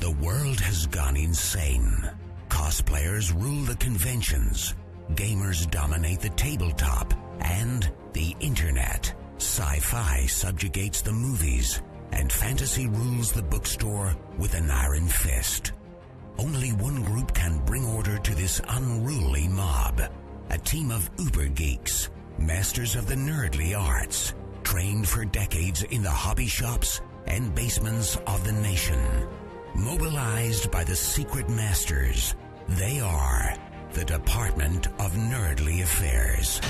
The world has gone insane. Cosplayers rule the conventions, gamers dominate the tabletop, and the internet. Sci-fi subjugates the movies, and fantasy rules the bookstore with an iron fist. Only one group can bring order to this unruly mob. A team of uber geeks, masters of the nerdly arts, trained for decades in the hobby shops and basements of the nation. Mobilized by the secret masters, they are the Department of Nerdly Affairs.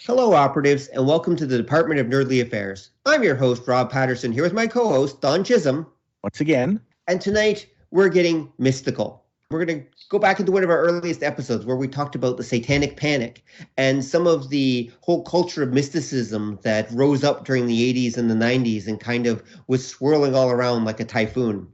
Hello, operatives, and welcome to the Department of Nerdly Affairs. I'm your host, Rob Patterson, here with my co-host, Don Chisholm. Once again. And tonight, we're getting mystical. We're going to go back into one of our earliest episodes where we talked about the Satanic Panic and some of the whole culture of mysticism that rose up during the 80s and the 90s and kind of was swirling all around like a typhoon.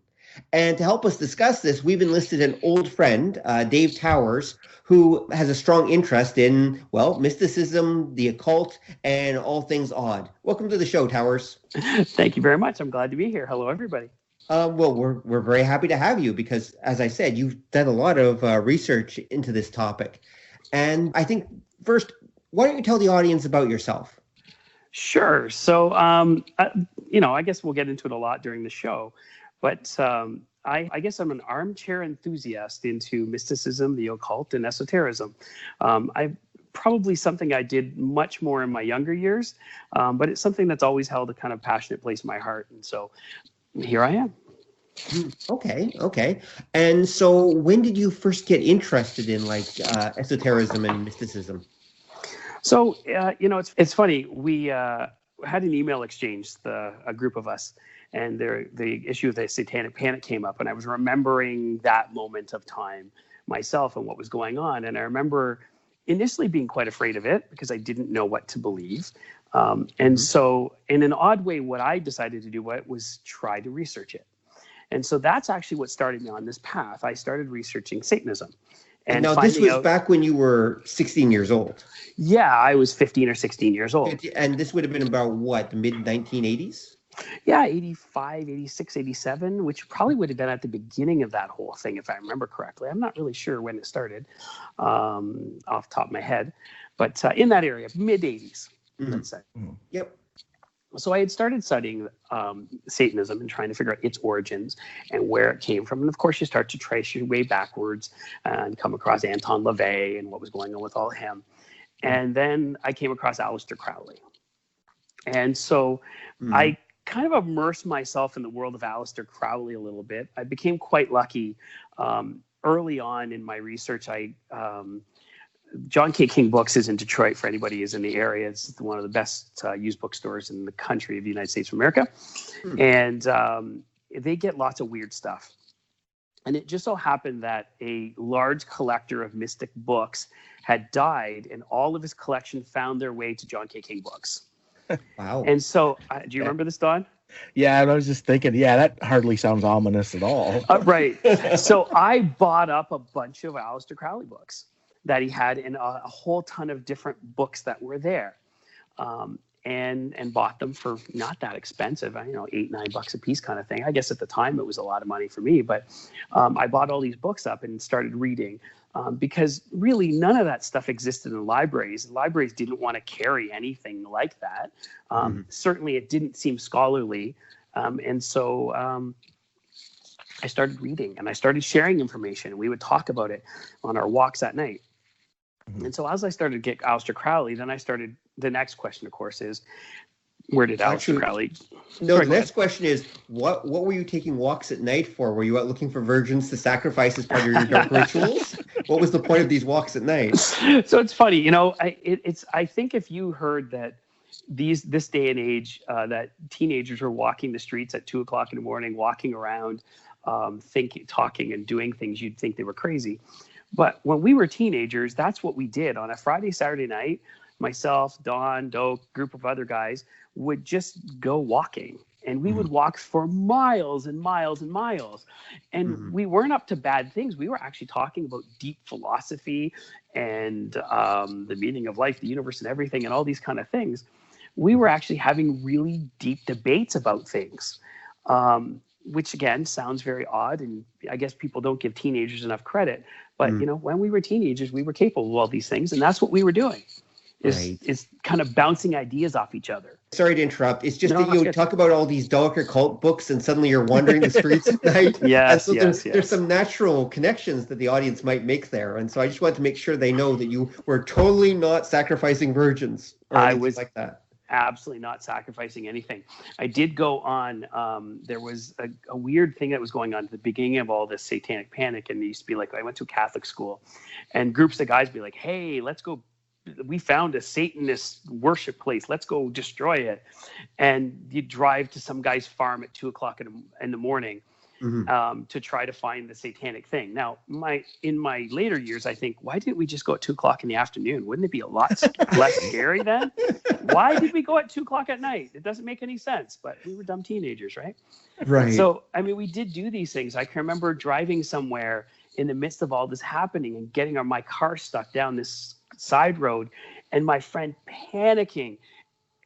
And to help us discuss this, we've enlisted an old friend, Dave Towers, who has a strong interest in, well, mysticism, the occult, and all things odd. Welcome to the show, Towers. Thank you very much. I'm glad to be here. Hello, everybody. Well, we're very happy to have you because, as I said, you've done a lot of research into this topic. And I think, first, why don't you tell the audience about yourself? Sure. So, I guess we'll get into it a lot during the show. But I guess I'm an armchair enthusiast into mysticism, the occult, and esotericism. Probably something I did much more in my younger years, but it's something that's always held a kind of passionate place in my heart. And so here I am. Okay. And so when did you first get interested in esotericism and mysticism? So, it's funny. We had an email exchange, a group of us, and the issue of the Satanic Panic came up, and I was remembering that moment of time myself and what was going on. And I remember initially being quite afraid of it because I didn't know what to believe. And so in an odd way, what I decided to do was try to research it. And so that's actually what started me on this path. I started researching Satanism. And now this was back when you were 16 years old. Yeah, I was 15 or 16 years old. And this would have been about what, the mid-1980s? Yeah, 85, 86, 87, which probably would have been at the beginning of that whole thing, if I remember correctly. I'm not really sure when it started off the top of my head, but in that area, mid-80s, let's say. Yep. So I had started studying Satanism and trying to figure out its origins and where it came from. And of course, you start to trace your way backwards and come across Anton Lavey and what was going on with all him. And then I came across Aleister Crowley. And so I kind of immersed myself in the world of Aleister Crowley a little bit. I became quite lucky early on in my research. John K. King Books is in Detroit for anybody who's in the area. It's one of the best used bookstores in the country of the United States of America. And they get lots of weird stuff. And it just so happened that a large collector of mystic books had died, and all of his collection found their way to John K. King Books. Wow. And so, do you remember this, Don? Yeah, I was just thinking, that hardly sounds ominous at all. Right. So I bought up a bunch of Aleister Crowley books that he had in a whole ton of different books that were there, and bought them for not that expensive, $8-9 a piece kind of thing. I guess at the time it was a lot of money for me, but I bought all these books up and started reading. Because really none of that stuff existed in libraries. Libraries didn't want to carry anything like that. Certainly it didn't seem scholarly. And so I started reading and I started sharing information. We would talk about it on our walks at night. And so as I started to get Aleister Crowley, then the next question, of course, is, where did Aleister Crowley? No, the next question is, what were you taking walks at night for? Were you out looking for virgins to sacrifice as part of your dark rituals? What was the point of these walks at night? So it's funny, I think if you heard that this day and age, that teenagers were walking the streets at 2:00 in the morning, walking around, talking and doing things, you'd think they were crazy. But when we were teenagers, that's what we did on a Friday, Saturday night. Myself, Don, Doak, group of other guys would just go walking, and we would walk for miles and miles and miles. And we weren't up to bad things. We were actually talking about deep philosophy and the meaning of life, the universe, and everything, and all these kind of things. we were actually having really deep debates about things, which again sounds very odd, and I guess people don't give teenagers enough credit. But when we were teenagers, we were capable of all these things, and that's what we were doing. Is kind of bouncing ideas off each other. Sorry to interrupt. It's just that you talk about all these darker cult books and suddenly you're wandering the streets at night. Yes, and so there's some natural connections that the audience might make there. And so I just wanted to make sure they know that you were totally not sacrificing virgins or anything like that. Absolutely not sacrificing anything. I did go on, there was a weird thing that was going on at the beginning of all this Satanic Panic. And it used to be like, I went to a Catholic school and groups of guys be like, hey, let's go. We found a Satanist worship place. Let's go destroy it. And you drive to some guy's farm at 2:00 in the morning to try to find the satanic thing. Now, in my later years, I think, why didn't we just go at 2:00 in the afternoon? Wouldn't it be a lot less scary then? Why did we go at 2:00 at night? It doesn't make any sense, but we were dumb teenagers, right? Right. So, I mean, we did do these things. I can remember driving somewhere in the midst of all this happening and getting my car stuck down this side road, and my friend panicking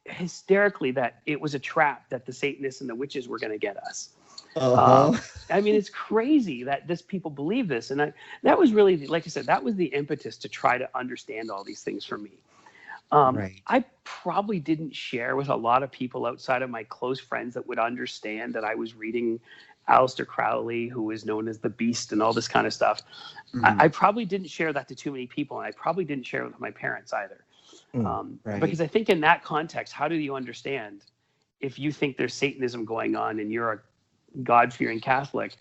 hysterically that it was a trap, that the Satanists and the witches were going to get us. I mean, it's crazy that people believe this. And that was really, like I said, that was the impetus to try to understand all these things for me. I probably didn't share with a lot of people outside of my close friends that would understand that I was reading Aleister Crowley, who is known as the Beast and all this kind of stuff. I probably didn't share that to too many people, and I probably didn't share it with my parents either. Because I think in that context, how do you understand if you think there's Satanism going on and you're a God-fearing Catholic?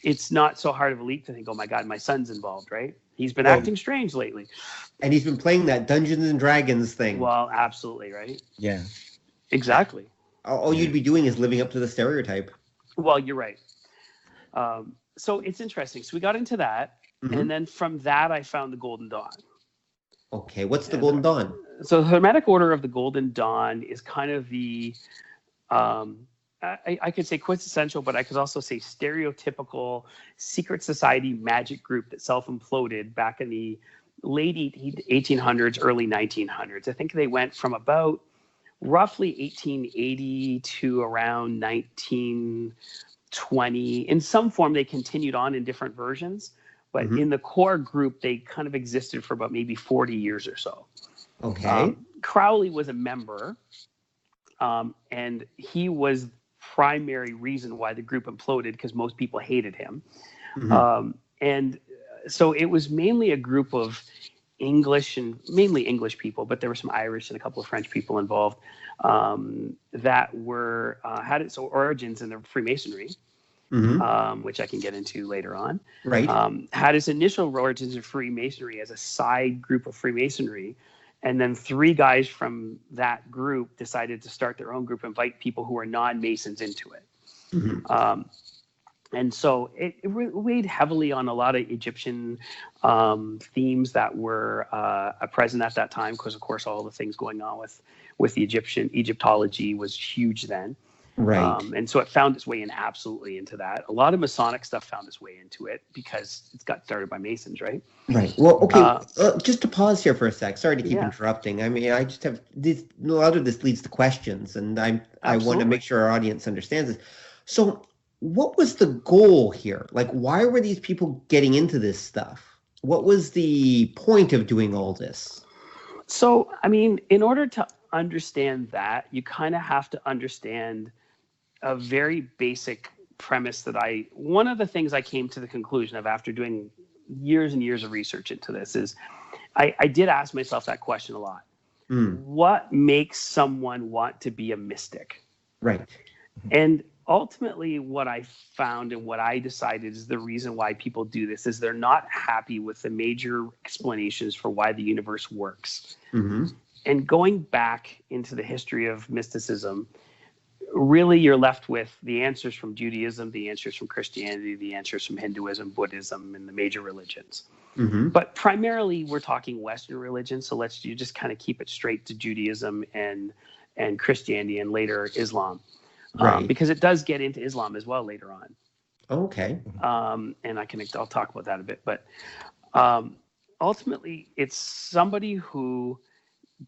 It's not so hard of a leap to think, oh my God, my son's involved, right? He's been acting strange lately. And he's been playing that Dungeons and Dragons thing. Well, absolutely, right? Yeah. Exactly. All you'd be doing is living up to the stereotype. Well, you're right. So it's interesting. So we got into that. And then from that, I found the Golden Dawn. Okay. What's the Golden Dawn? So the Hermetic Order of the Golden Dawn is kind of the, I could say quintessential, but I could also say stereotypical secret society magic group that self-imploded back in the late 1800s, early 1900s. I think they went from about roughly 1880 to around 1920. In some form, they continued on in different versions, but in the core group, they kind of existed for about maybe 40 years or so. Okay. Crowley was a member, and he was primary reason why the group imploded, because most people hated him. And so it was mainly a group of mainly English people, but there were some Irish and a couple of French people involved that were had its origins in the Freemasonry, which I can get into later on. Right. Had its initial origins in Freemasonry as a side group of Freemasonry, and then 3 guys from that group decided to start their own group, invite people who are non-Masons into it. And so it weighed heavily on a lot of Egyptian themes that were present at that time, because, of course, all the things going on with the Egyptology was huge then. Right. And so it found its way in absolutely into that. A lot of Masonic stuff found its way into it because it's got started by Masons, right? Right. Well, okay, just to pause here for a sec. Sorry to keep interrupting. I mean, I just have this, a lot of this leads to questions, and I want to make sure our audience understands this. So what was the goal here? Like, why were these people getting into this stuff? What was the point of doing all this? So, I mean, in order to understand that, you kind of have to understand a very basic premise that one of the things I came to the conclusion of after doing years and years of research into this is I did ask myself that question a lot. What makes someone want to be a mystic? Right. And ultimately what I found and what I decided is the reason why people do this is they're not happy with the major explanations for why the universe works. And going back into the history of mysticism, really you're left with the answers from Judaism, the answers from Christianity, the answers from Hinduism, Buddhism, and the major religions. But primarily we're talking Western religion, so you just kind of keep it straight to Judaism and Christianity and later Islam. Right. Because it does get into Islam as well later on. Okay. And I'll talk about that a bit, but ultimately it's somebody who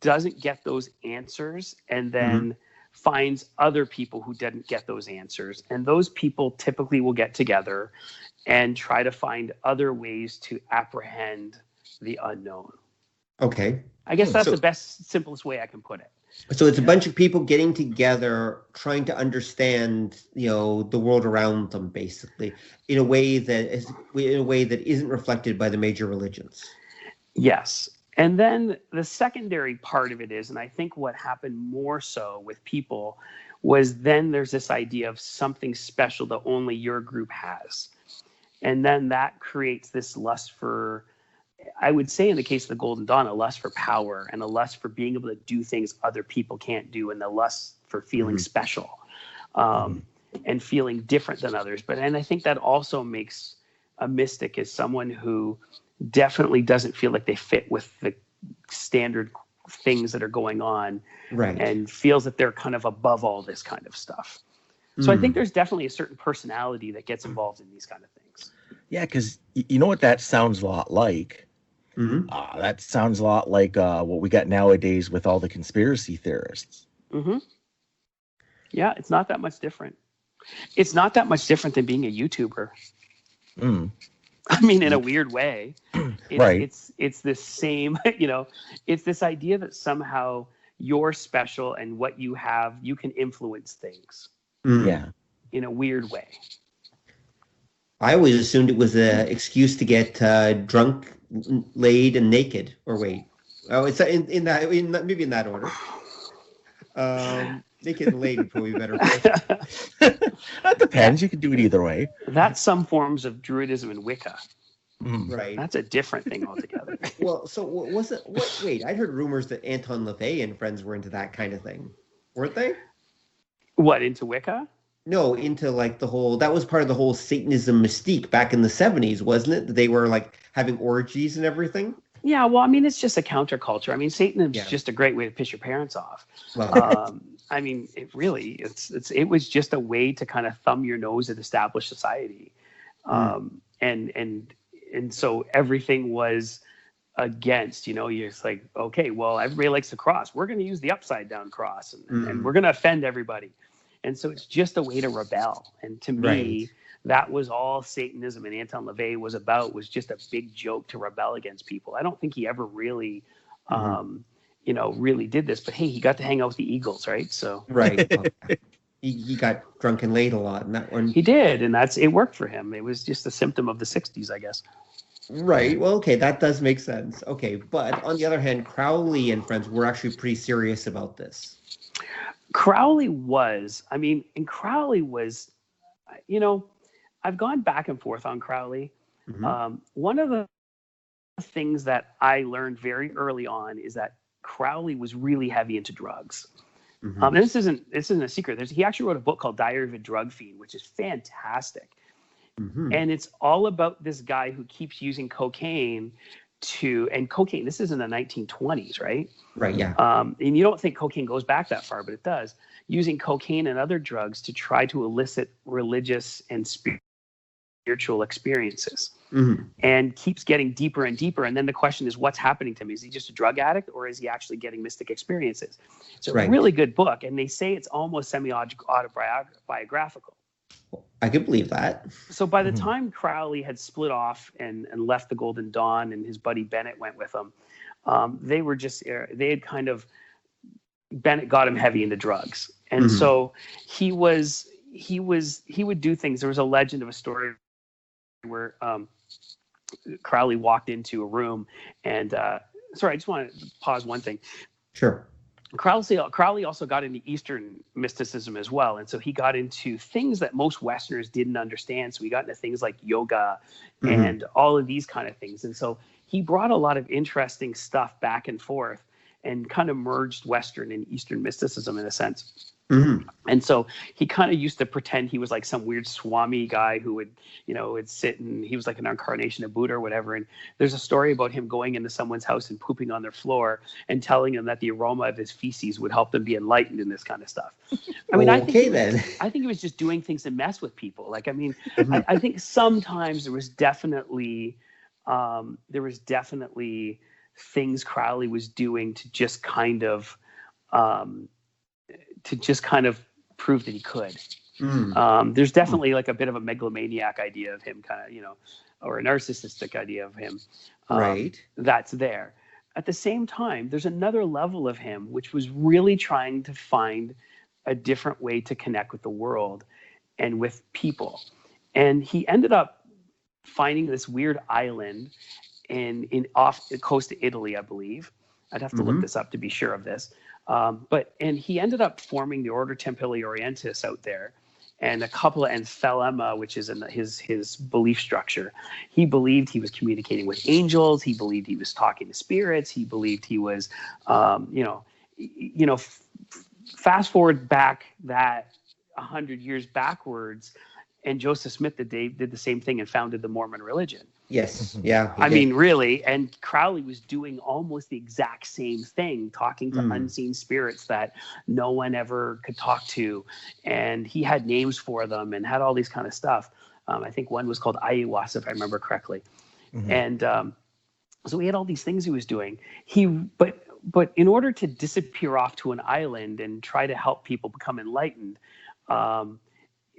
doesn't get those answers and then finds other people who didn't get those answers. And those people typically will get together and try to find other ways to apprehend the unknown. Okay. I guess that's the best, simplest way I can put it. So it's a bunch of people getting together, trying to understand, the world around them, basically, in a way that isn't reflected by the major religions. Yes. And then the secondary part of it is, and I think what happened more so with people was then there's this idea of something special that only your group has. And then that creates this lust for, I would say in the case of the Golden Dawn, a lust for power and a lust for being able to do things other people can't do, and the lust for feeling special and feeling different than others. And I think that also makes a mystic as someone who definitely doesn't feel like they fit with the standard things that are going on, right? And feels that they're kind of above all this kind of stuff. So I think there's definitely a certain personality that gets involved in these kind of things. Yeah, because you know what that sounds a lot like? That sounds a lot like what we got nowadays with all the conspiracy theorists. Yeah, it's not that much different. It's not that much different than being a YouTuber. I mean, in a weird way, it's this same, it's this idea that somehow you're special and what you have, you can influence things. Yeah. In a weird way. I always assumed it was an excuse to get drunk, laid, and naked. Or wait, it's maybe in that order. Naked and laid would probably be better. That depends. You can do it either way. That's some forms of Druidism and Wicca. Right. That's a different thing altogether. Well, so was it? Wait, I heard rumors that Anton Lavey and friends were into that kind of thing, weren't they? What, into Wicca? No, into like that was part of the whole Satanism mystique back in the 70s, wasn't it? They were like having orgies and everything. Yeah, well, I mean, it's just a counterculture. I mean, Satanism is just a great way to piss your parents off. Well, I mean, it was just a way to kind of thumb your nose at established society. And so everything was against, you're just like, okay, well, everybody likes the cross. We're going to use the upside down cross and we're going to offend everybody. And so it's just a way to rebel. And to me, that was all Satanism and Anton Lavey was about, was just a big joke to rebel against people. I don't think he ever really, really did this. But hey, he got to hang out with the Eagles, right? So right. He got drunk and laid a lot, and that one he did, and it worked for him. It was just a symptom of the 60s, I guess. Right. Well, okay, that does make sense. Okay, but on the other hand, Crowley and friends were actually pretty serious about this. Crowley was, I've gone back and forth on Crowley. One of the things that I learned very early on is that Crowley was really heavy into drugs. And this isn't a secret. He actually wrote a book called Diary of a Drug Fiend, which is fantastic. And it's all about this guy who keeps using cocaine cocaine, this is in the 1920s, right? Right, yeah. And you don't think cocaine goes back that far, but it does. Using cocaine and other drugs to try to elicit religious and spiritual experiences. And keeps getting deeper and deeper. And then the question is, what's happening to him? Is he just a drug addict, or is he actually getting mystic experiences? It's a really good book. And they say it's almost semi-autobiographical. I could believe that. So by the time Crowley had split off and left the Golden Dawn, and his buddy Bennett went with him, Bennett got him heavy into drugs. And so he would do things. There was a legend of a story where Crowley walked into a room and sorry, I just want to pause one thing. Sure. Crowley also got into Eastern mysticism as well. And so he got into things that most Westerners didn't understand. So he got into things like yoga and all of these kind of things. And so he brought a lot of interesting stuff back and forth and kind of merged Western and Eastern mysticism in a sense. And so he kind of used to pretend he was like some weird Swami guy who would sit, and he was like an incarnation of Buddha or whatever. And there's a story about him going into someone's house and pooping on their floor and telling them that the aroma of his feces would help them be enlightened and this kind of stuff. I mean, I think he was just doing things to mess with people. Like, I mean, I think sometimes there was definitely things Crowley was doing to just kind of prove that he could. There's definitely like a bit of a megalomaniac idea of him, kind of, you know, or a narcissistic idea of him. Right. That's there. At the same time, there's another level of him which was really trying to find a different way to connect with the world and with people. And he ended up finding this weird island in off the coast of Italy, I believe. I'd have to look this up to be sure of this. And he ended up forming the Order Templi Orientis out there, and and Thelema, which is in his belief structure. He believed he was communicating with angels. He believed he was talking to spirits. He believed he was, fast forward back that 100 years backwards, and Joseph Smith did the same thing and founded the Mormon religion. Yes. Yeah. I mean, really. And Crowley was doing almost the exact same thing, talking to unseen spirits that no one ever could talk to. And he had names for them and had all these kind of stuff. I think one was called ayahuasca, if I remember correctly. And so he had all these things he was doing. But in order to disappear off to an island and try to help people become enlightened,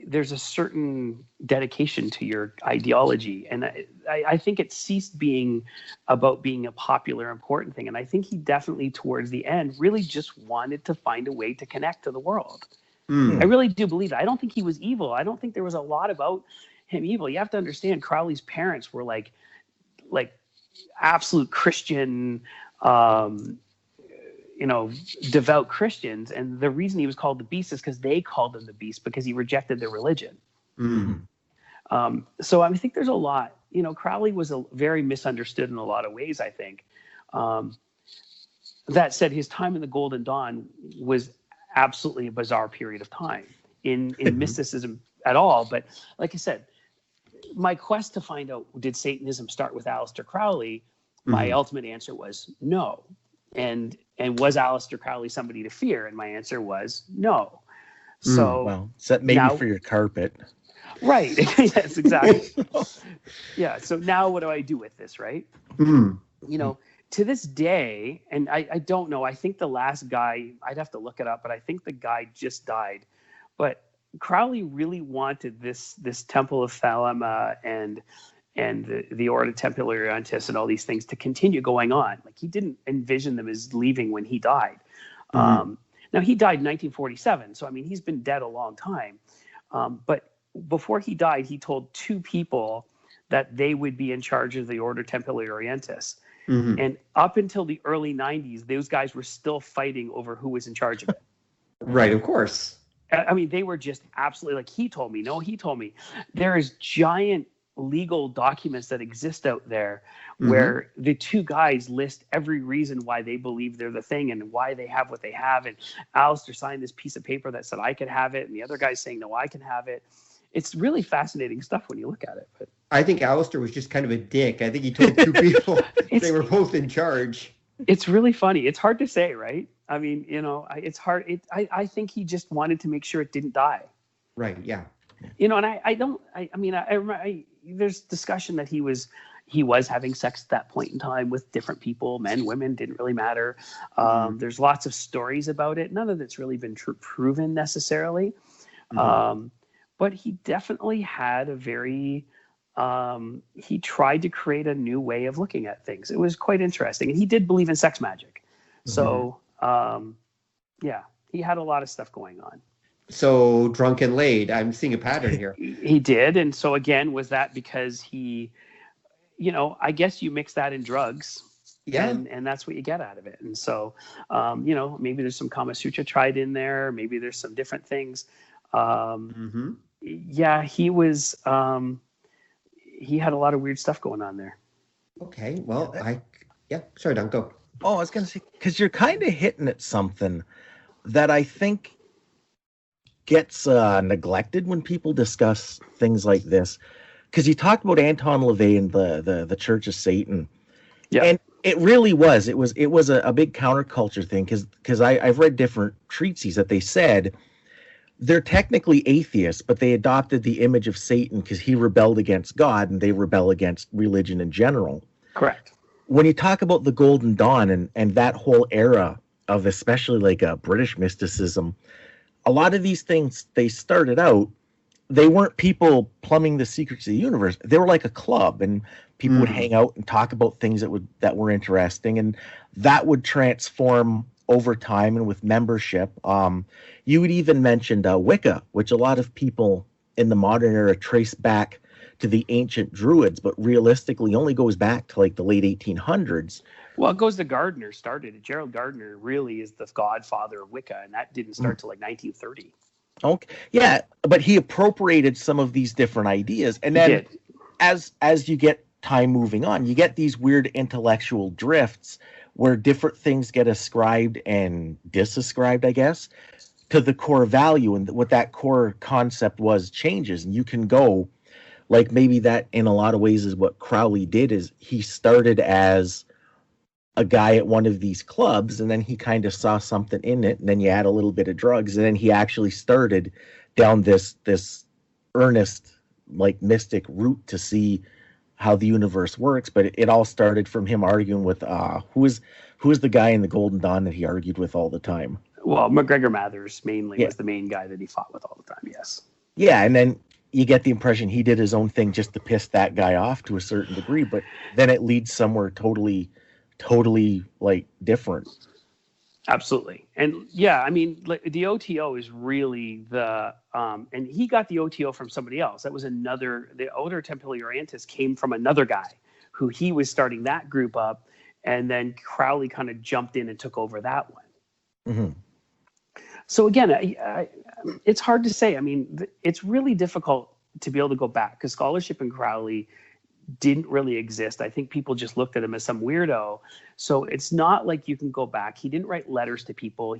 there's a certain dedication to your ideology. And I think it ceased being about being a popular, important thing. And I think he definitely, towards the end, really just wanted to find a way to connect to the world. I really do believe that. I don't think he was evil. I don't think there was a lot about him evil. You have to understand, Crowley's parents were like absolute Christian, devout Christians. And the reason he was called the Beast is because they called him the Beast, because he rejected their religion. So I think there's a lot, Crowley was very misunderstood in a lot of ways, I think. That said, his time in the Golden Dawn was absolutely a bizarre period of time in mysticism at all. But like I said, my quest to find out, did Satanism start with Aleister Crowley? My ultimate answer was no. And was Aleister Crowley somebody to fear? And my answer was no. So so that maybe for your carpet. Right. Yes, exactly. Yeah. So now what do I do with this, right? To this day, and I don't know, I think the last guy, I'd have to look it up, but I think the guy just died. But Crowley really wanted this Temple of Thelema and the Order Templi Orientis and all these things to continue going on. Like, he didn't envision them as leaving when he died. Now, he died in 1947, so I mean, he's been dead a long time. But before he died, he told two people that they would be in charge of the Order Templi Orientis. And up until the early 90s, those guys were still fighting over who was in charge of it. Right, of course. I mean, they were just absolutely, like, he told me, there is giant legal documents that exist out there where the two guys list every reason why they believe they're the thing and why they have what they have. And Aleister signed this piece of paper that said I could have it, and the other guy's saying no, I can have it. It's really fascinating stuff when you look at it. But I think Aleister was just kind of a dick. I think he told two people they were both in charge. It's really funny. It's hard to say, right? I mean, it's hard. I think he just wanted to make sure it didn't die. Right. Yeah. And there's discussion that he was having sex at that point in time with different people, men, women, didn't really matter. There's lots of stories about it. None of it's really been proven necessarily. But he definitely had a very, he tried to create a new way of looking at things. It was quite interesting. And he did believe in sex magic. So, he had a lot of stuff going on. So drunk and laid. I'm seeing a pattern here. He did. And so again, was that because he, I guess you mix that in drugs. Yeah. And that's what you get out of it. And so, maybe there's some Kama Sutra tried in there. Maybe there's some different things. Yeah, he was, he had a lot of weird stuff going on there. Okay. Well, sorry, Don, go. Oh, I was going to say, because you're kind of hitting at something that I think gets neglected when people discuss things like this, because you talked about Anton Lavey and the Church of Satan, and it really was it was a big counterculture thing, because I've read different treatises that they said they're technically atheists, but they adopted the image of Satan because he rebelled against God and they rebel against religion in general. Correct. when you talk about the Golden Dawn and that whole era of especially like British mysticism, a lot of these things, they started out, they weren't people plumbing the secrets of the universe. They were like a club, and people would hang out and talk about things that were interesting, and that would transform over time and with membership. You would even mentioned Wicca, which a lot of people in the modern era trace back to the ancient Druids, but realistically only goes back to like the late 1800s. Well, it goes to Gardner started it. Gerald Gardner really is the godfather of Wicca, and that didn't start till like 1930. Okay, yeah, but he appropriated some of these different ideas, and then as you get time moving on, you get these weird intellectual drifts where different things get ascribed and disascribed, I guess, to the core value, and what that core concept was changes, and you can go like maybe that in a lot of ways is what Crowley did. Is he started as a guy at one of these clubs, and then he kind of saw something in it, and then you add a little bit of drugs, and then he actually started down this earnest, like, mystic route to see how the universe works. But it all started from him arguing with who is the guy in the Golden Dawn that he argued with all the time? Well, MacGregor Mathers mainly was the main guy that he fought with all the time. Yes. Yeah, and then you get the impression he did his own thing just to piss that guy off to a certain degree, but then it leads somewhere totally like different. Absolutely. And yeah, I mean, the OTO is really the and he got the OTO from somebody else. That was the Order Templi Orientis came from another guy who he was starting that group up, and then Crowley kind of jumped in and took over that one. Mm-hmm. So again, it's hard to say. I mean, it's really difficult to be able to go back because scholarship in Crowley didn't really exist. I think people just looked at him as some weirdo. So it's not like you can go back. He didn't write letters to people.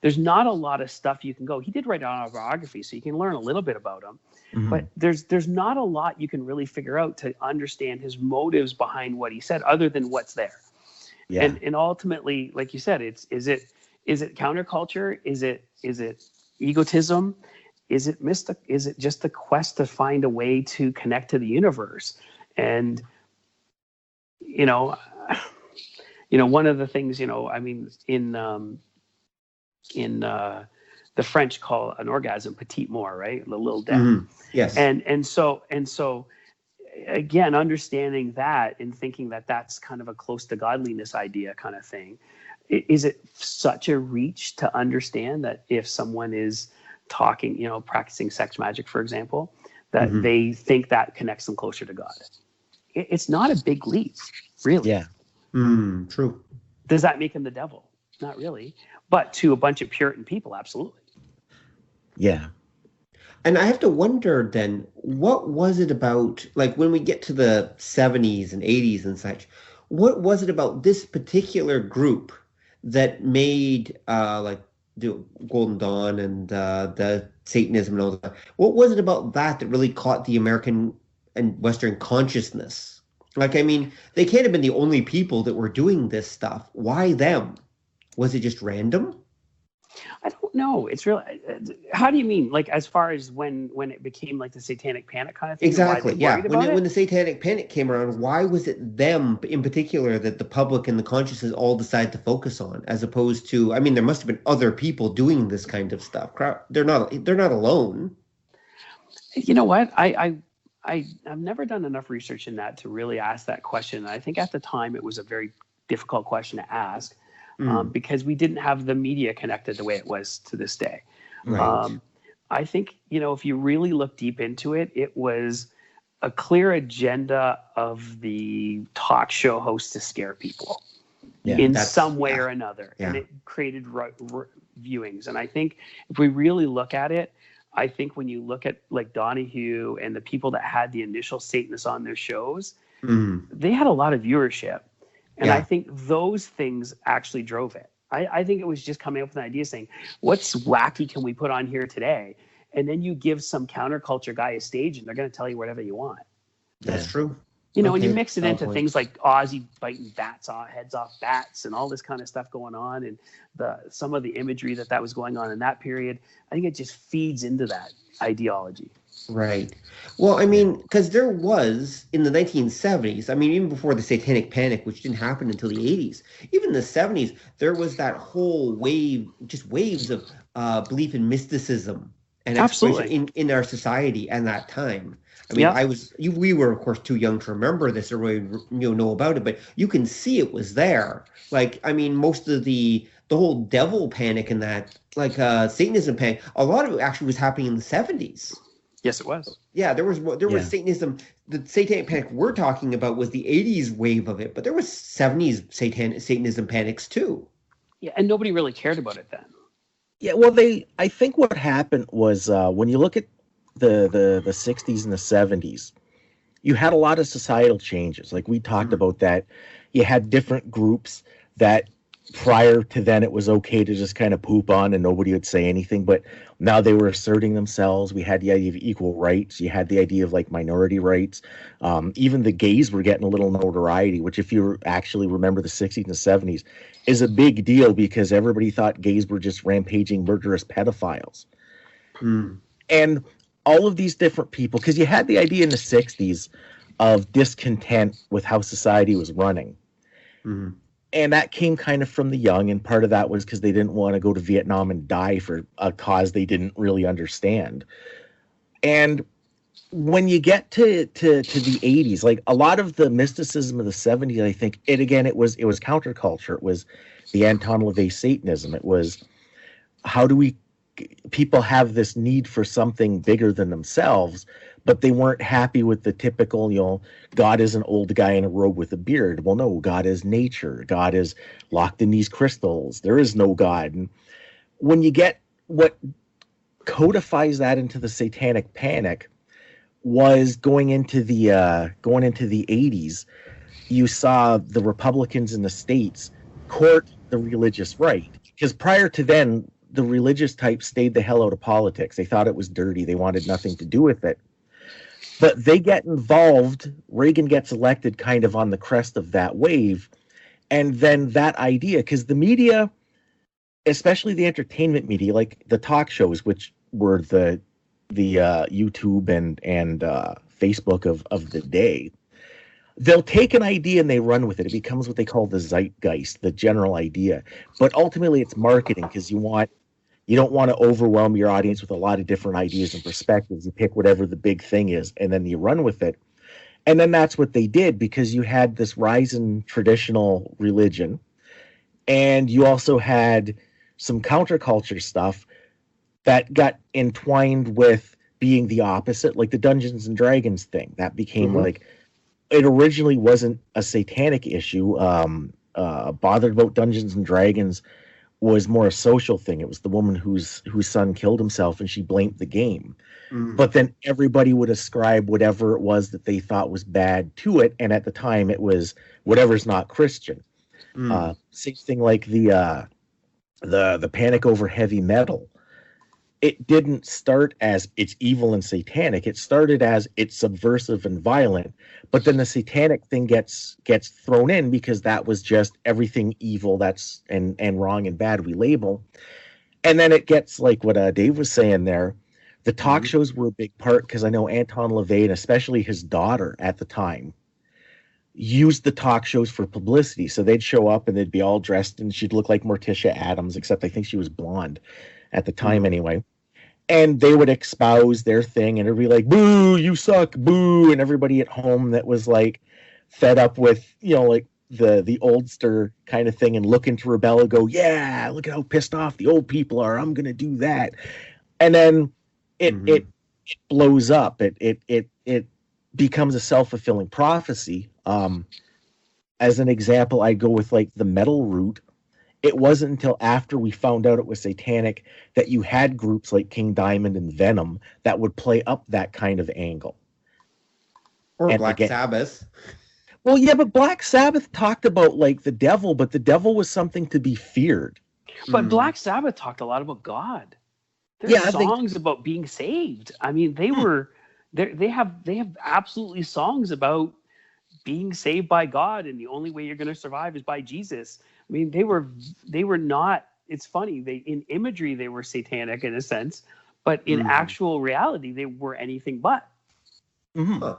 There's not a lot of stuff you can go. He did write an autobiography, so you can learn a little bit about him. Mm-hmm. But there's not a lot you can really figure out to understand his motives behind what he said, other than what's there. Yeah. And ultimately, like you said, is it counterculture? Is it egotism? Is it mystic? Is it just the quest to find a way to connect to the universe? And one of the things, I mean, in the French call an orgasm petit mort, right? The little death. Mm-hmm. Yes. And so again, understanding that and thinking that that's kind of a close to godliness idea kind of thing. Is it such a reach to understand that if someone is talking, practicing sex magic, for example, that mm-hmm. they think that connects them closer to God? It's not a big leap, really. Yeah. True. Does that make him the devil? Not really. But to a bunch of Puritan people, absolutely. Yeah. And I have to wonder then, what was it about, like when we get to the 70s and 80s and such, what was it about this particular group that made like the Golden Dawn and the Satanism and all that? What was it about that really caught the American and Western consciousness? Like, I mean, they can't have been the only people that were doing this stuff. Why them? Was it just random? I don't know. It's really, how do you mean? Like, as far as when it became like the Satanic Panic kind of thing? Exactly. Yeah. When the Satanic Panic came around, why was it them in particular that the public and the consciousness all decided to focus on, as opposed to, I mean, there must have been other people doing this kind of stuff. They're not alone. You know what? I've never done enough research in that to really ask that question. I think at the time it was a very difficult question to ask. Because we didn't have the media connected the way it was to this day. Right. I think, if you really look deep into it, it was a clear agenda of the talk show host to scare people in some way or another. Yeah. And it created viewings. And I think if we really look at it, I think when you look at like Donahue and the people that had the initial Satanists on their shows, they had a lot of viewership. And I think those things actually drove it. I think it was just coming up with an idea saying, what's wacky can we put on here today? And then you give some counterculture guy a stage and they're going to tell you whatever you want. That's true. And you mix it into things like Ozzy biting heads off bats and all this kind of stuff going on. And some of the imagery that was going on in that period, I think it just feeds into that ideology. Right. Well, I mean, because there was in the 1970s, I mean, even before the Satanic Panic, which didn't happen until the 80s, even in the 70s, there was that whole wave, just waves of belief in mysticism and exploration Absolutely. in our society and that time. I mean, Yeah. we were, of course, too young to remember this or really, know about it, but you can see it was there. Like, I mean, most of the whole devil panic and that, like Satanism panic, a lot of it actually was happening in the 70s. Yes, it was. Yeah, there was Satanism. The Satanic Panic we're talking about was the 80s wave of it, but there was 70s Satanism panics too. Yeah, and nobody really cared about it then. Yeah, well, I think what happened was when you look at the 60s and the 70s, you had a lot of societal changes. Like we talked about that. You had different groups that prior to then it was okay to just kind of poop on and nobody would say anything, but now they were asserting themselves. We had the idea of equal rights. You had the idea of like minority rights. Even the gays were getting a little notoriety, which if you actually remember the 60s and the 70s is a big deal because everybody thought gays were just rampaging murderous pedophiles. And all of these different people, because you had the idea in the 60s of discontent with how society was running. And that came kind of from the young, and part of that was because they didn't want to go to Vietnam and die for a cause they didn't really understand. And when you get to the 80s, like a lot of the mysticism of the 70s, I think it was counterculture. It was the Anton Lavey Satanism. It was people have this need for something bigger than themselves, but they weren't happy with the typical, God is an old guy in a robe with a beard. Well, no, God is nature. God is locked in these crystals. There is no God. And when you get what codifies that into the Satanic Panic was going into the 80s, you saw the Republicans in the states court the religious right. Because prior to then, the religious type stayed the hell out of politics. They thought it was dirty. They wanted nothing to do with it. But they get involved. Reagan gets elected kind of on the crest of that wave. And then that idea, because the media, especially the entertainment media, like the talk shows, which were the YouTube and Facebook of the day, they'll take an idea and they run with it. It becomes what they call the zeitgeist, the general idea. But ultimately it's marketing because you don't want to overwhelm your audience with a lot of different ideas and perspectives. You pick whatever the big thing is, and then you run with it. And then that's what they did because you had this rise in traditional religion, and you also had some counterculture stuff that got entwined with being the opposite, like the Dungeons and Dragons thing. That became like, it originally wasn't a satanic issue. Bothered about Dungeons and Dragons was more a social thing. It was the woman whose son killed himself and she blamed the game. But then everybody would ascribe whatever it was that they thought was bad to it. And at the time it was whatever's not Christian. Same thing like the panic over heavy metal. It didn't start as it's evil and satanic. It started as it's subversive and violent. But then the satanic thing gets thrown in because that was just everything evil that's and wrong and bad we label. And then it gets like what Dave was saying there. The talk shows were a big part because I know Anton Lavey, and especially his daughter at the time, used the talk shows for publicity. So they'd show up and they'd be all dressed and she'd look like Morticia Addams, except I think she was blonde at the time anyway. And they would espouse their thing and it'd be like, boo, you suck, boo. And everybody at home that was like fed up with, like the oldster kind of thing and looking to rebel and go, yeah, look at how pissed off the old people are. I'm going to do that. And then it blows up. It becomes a self-fulfilling prophecy. As an example, I go with like the metal route. It wasn't until after we found out it was satanic that you had groups like King Diamond and Venom that would play up that kind of angle. Or and Black Sabbath. Well, yeah, but Black Sabbath talked about like the devil, but the devil was something to be feared. But Black Sabbath talked a lot about God. There's songs about being saved. I mean, they have absolutely songs about being saved by God, and the only way you're going to survive is by Jesus. I mean, they were not. It's funny. In imagery they were satanic in a sense, But in actual reality, they were anything but. Mm-hmm. Huh.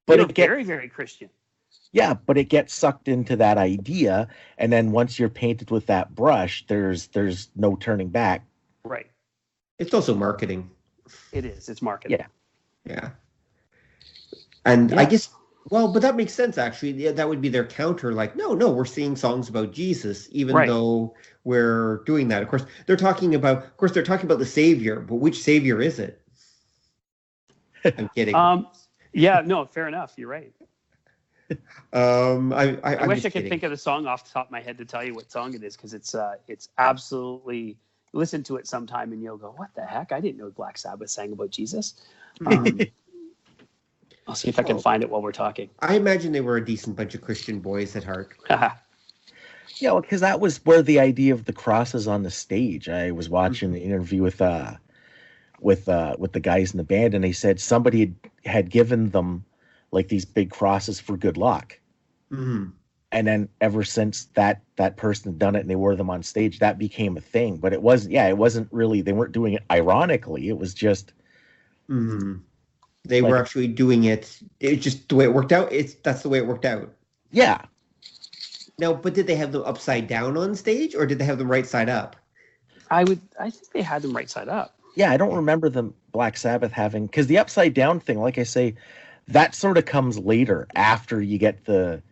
But it very, very Christian. Yeah, but it gets sucked into that idea, and then once you're painted with that brush, there's no turning back. Right. It's also marketing. It is. It's marketing. Yeah. And I guess, well, but that makes sense, actually. Yeah, that would be their counter. Like, no, we're singing songs about Jesus, even though we're doing that. Of course, they're talking about the Savior, but which Savior is it? I'm kidding. Yeah, no, fair enough. You're right. I wish I could think of the song off the top of my head to tell you what song it is, because it's absolutely, listen to it sometime and you'll go, what the heck? I didn't know Black Sabbath sang about Jesus. I'll see if I can find it while we're talking. I imagine they were a decent bunch of Christian boys at heart. Yeah, well, because that was where the idea of the crosses on the stage. I was watching an interview with the guys in the band, and they said somebody had given them like these big crosses for good luck. Mm-hmm. And then ever since that person had done it and they wore them on stage, that became a thing. But it wasn't really, they weren't doing it ironically. It was just. Mm-hmm. They were actually doing it. It's just the way it worked out. That's the way it worked out. Yeah. Now, but did they have them upside down on stage, or did they have them right side up? I think they had them right side up. Yeah, I don't remember the Black Sabbath having, because the upside down thing, like I say, that sort of comes later after you get the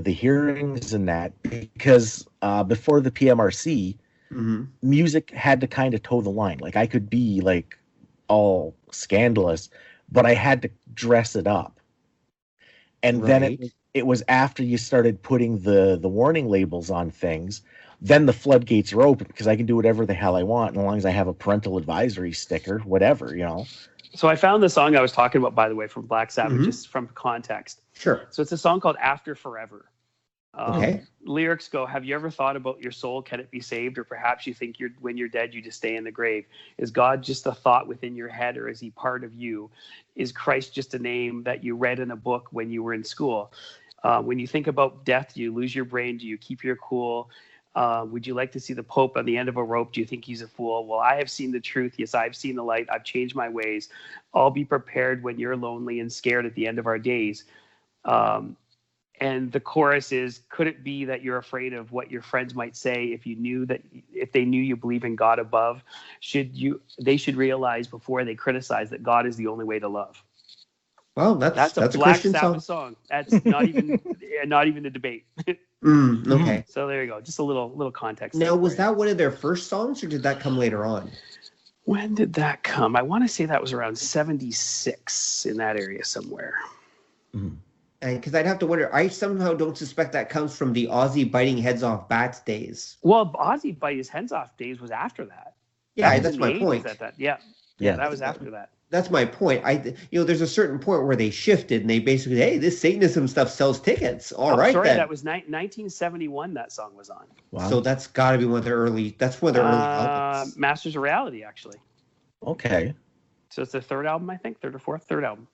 hearings and that, because before the PMRC, music had to kind of toe the line. Like, I could be like all scandalous, but I had to dress it up. And then it was after you started putting the warning labels on things, then the floodgates are open, because I can do whatever the hell I want, as long as I have a parental advisory sticker, whatever, you know. So I found the song I was talking about, by the way, from Black Sabbath, just from context. Sure. So it's a song called After Forever. Okay. Lyrics go, have you ever thought about your soul? Can it be saved? Or perhaps you think when you're dead, you just stay in the grave. Is God just a thought within your head, or is he part of you? Is Christ just a name that you read in a book when you were in school? When you think about death, do you lose your brain? Do you keep your cool? Would you like to see the Pope on the end of a rope? Do you think he's a fool? Well, I have seen the truth. Yes, I've seen the light. I've changed my ways. I'll be prepared when you're lonely and scared at the end of our days. And the chorus is, could it be that you're afraid of what your friends might say if they knew you believe in God above? They should realize before they criticize that God is the only way to love. Well, that's a a Black Christian Sabbath song. That's not even a debate. Okay. So there you go. Just a little context. Now, was that one of their first songs, or did that come later on? When did that come? I want to say that was around 76, in that area somewhere. And because I'd have to wonder, I somehow don't suspect that comes from the Ozzy biting heads off bats days. Well, Ozzy bite his heads off days was after that. Yeah, that's my point. Yeah, that was after that. That's my point. There's a certain point where they shifted and they basically, hey, this Satanism stuff sells tickets. All right, sorry, then. That was 1971 that song was on. Wow. So that's got to be one of their early albums. Masters of Reality, actually. Okay. So it's their third album, I think, third album.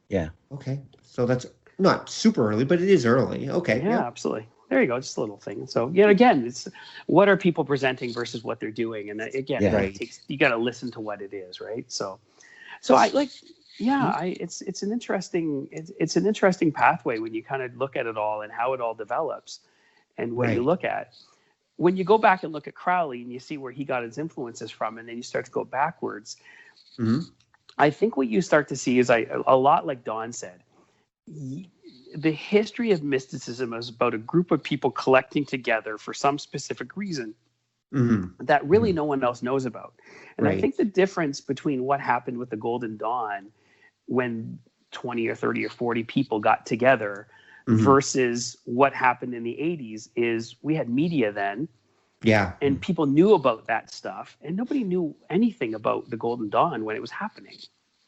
Yeah. Okay. So that's not super early, but it is early. Okay. Yeah, absolutely. There you go. Just a little thing. So, again, it's what are people presenting versus what they're doing. And again, you got to listen to what it is, right? So I like, it's an interesting pathway when you kind of look at it all and how it all develops. And when you go back and look at Crowley and you see where he got his influences from, and then you start to go backwards, I think what you start to see is a lot like Don said, the history of mysticism is about a group of people collecting together for some specific reason that really no one else knows about. And I think the difference between what happened with the Golden Dawn when 20 or 30 or 40 people got together versus what happened in the 80s is we had media then. Yeah. And people knew about that stuff, and nobody knew anything about the Golden Dawn when it was happening.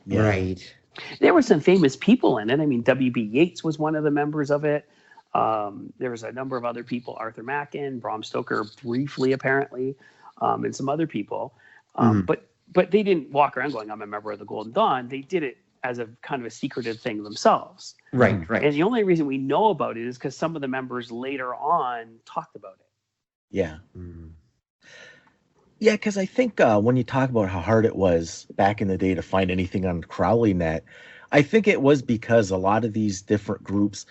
Yeah. Right. There were some famous people in it. I mean, W.B. Yeats was one of the members of it. There was a number of other people, Arthur Machen, Bram Stoker briefly, apparently, and some other people. But they didn't walk around going, I'm a member of the Golden Dawn. They did it as a kind of a secretive thing themselves. Right. And the only reason we know about it is because some of the members later on talked about it. Yeah. Yeah, because I think when you talk about how hard it was back in the day to find anything on Crowley Net, I think it was because a lot of these different groups,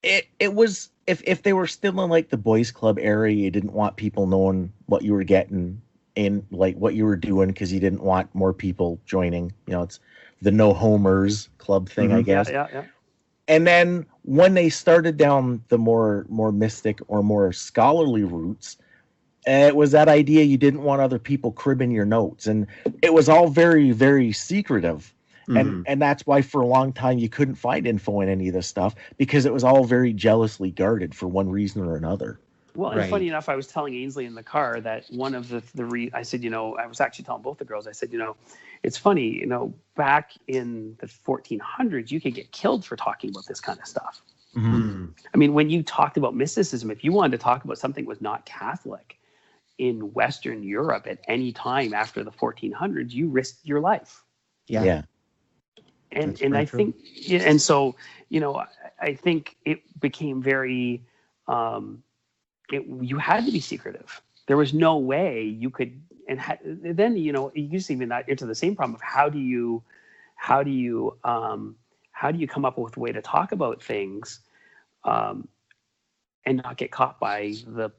it was if they were still in like the boys club area, you didn't want people knowing what you were getting in, like what you were doing, because you didn't want more people joining. You know, it's the no homers club thing, I guess. Yeah. And then when they started down the more mystic or more scholarly routes, it was that idea you didn't want other people cribbing your notes, and it was all very, very secretive. And that's why for a long time you couldn't find info in any of this stuff, because it was all very jealously guarded for one reason or another. Well, and funny enough, I was telling Ainsley in the car that one of I said, I was actually telling both the girls, I said, it's funny, back in the 1400s, you could get killed for talking about this kind of stuff. Mm-hmm. I mean, when you talked about mysticism, if you wanted to talk about something that was not Catholic in Western Europe at any time after the 1400s, you risked your life. Yeah. And I think, and so, I think it became very, you had to be secretive. There was no way you could, and then, you just even into the same problem of how do you come up with a way to talk about things, and not get caught by the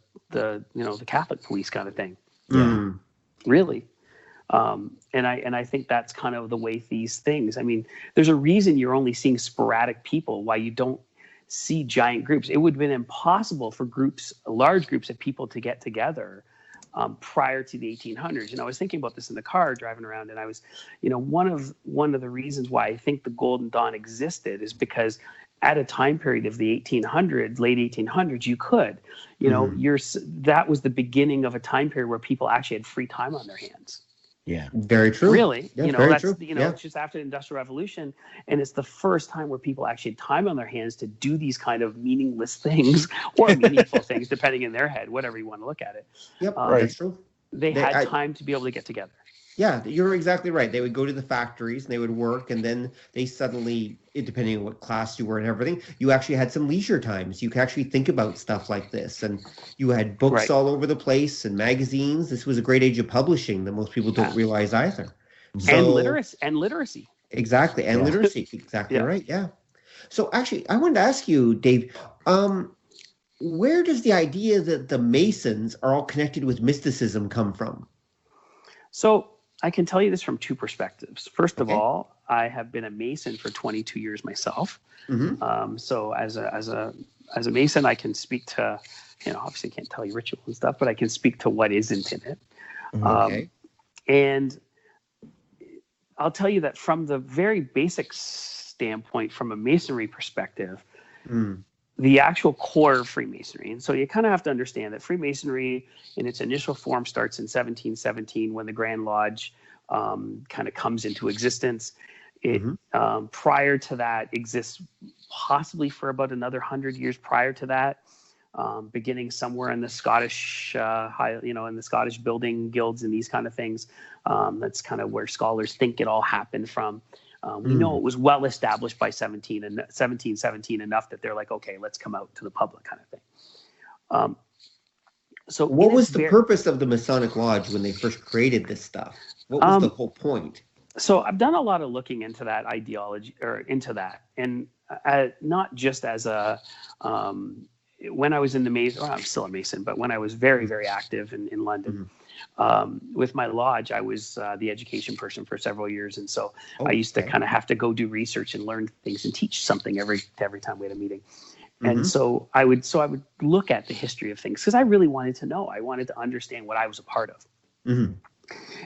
Catholic police kind of thing. Yeah. Really. And I think that's kind of the way these things, I mean, there's a reason you're only seeing sporadic people, why you don't see giant groups. It would have been impossible for large groups of people to get together prior to the 1800s. I was thinking about this in the car driving around, and I was, one of the reasons why I think the Golden Dawn existed is because at a time period of the 1800s, late 1800s, you could, that was the beginning of a time period where people actually had free time on their hands. Yeah, very true. Really, yeah, that's true. It's just after the Industrial Revolution, and it's the first time where people actually had time on their hands to do these kind of meaningless things or meaningful things, depending in their head, whatever you want to look at it. Yep, that's true. They had time to be able to get together. Yeah, you're exactly right. They would go to the factories and they would work, and then they suddenly, depending on what class you were and everything, you actually had some leisure times. You could actually think about stuff like this, and you had books all over the place and magazines. This was a great age of publishing that most people don't realize either. And literacy. Exactly, and literacy. Exactly right. Yeah. So actually, I wanted to ask you, Dave, where does the idea that the Masons are all connected with mysticism come from? So I can tell you this from two perspectives. First of all, I have been a Mason for 22 years myself. So as a Mason, I can speak to, obviously can't tell you ritual and stuff, but I can speak to what isn't in it. And I'll tell you that from the very basic standpoint, from a Masonry perspective, the actual core of Freemasonry. And so you kind of have to understand that Freemasonry in its initial form starts in 1717 when the Grand Lodge kind of comes into existence. It prior to that exists possibly for about another 100 years prior to that, beginning somewhere in the Scottish, in the Scottish building guilds and these kind of things. That's kind of where scholars think it all happened from. We know it was well established by 1717 enough that they're like, okay, let's come out to the public kind of thing. So what was the purpose of the Masonic Lodge when they first created this stuff? What was the whole point? So I've done a lot of looking into that ideology or into that, and not just as a when I was in the Mason, I'm still a Mason, but when I was very, very active in London. With my lodge, I was the education person for several years, and so I used to kind of have to go do research and learn things and teach something every time we had a meeting. And so I would look at the history of things because I really wanted to know. I wanted to understand what I was a part of.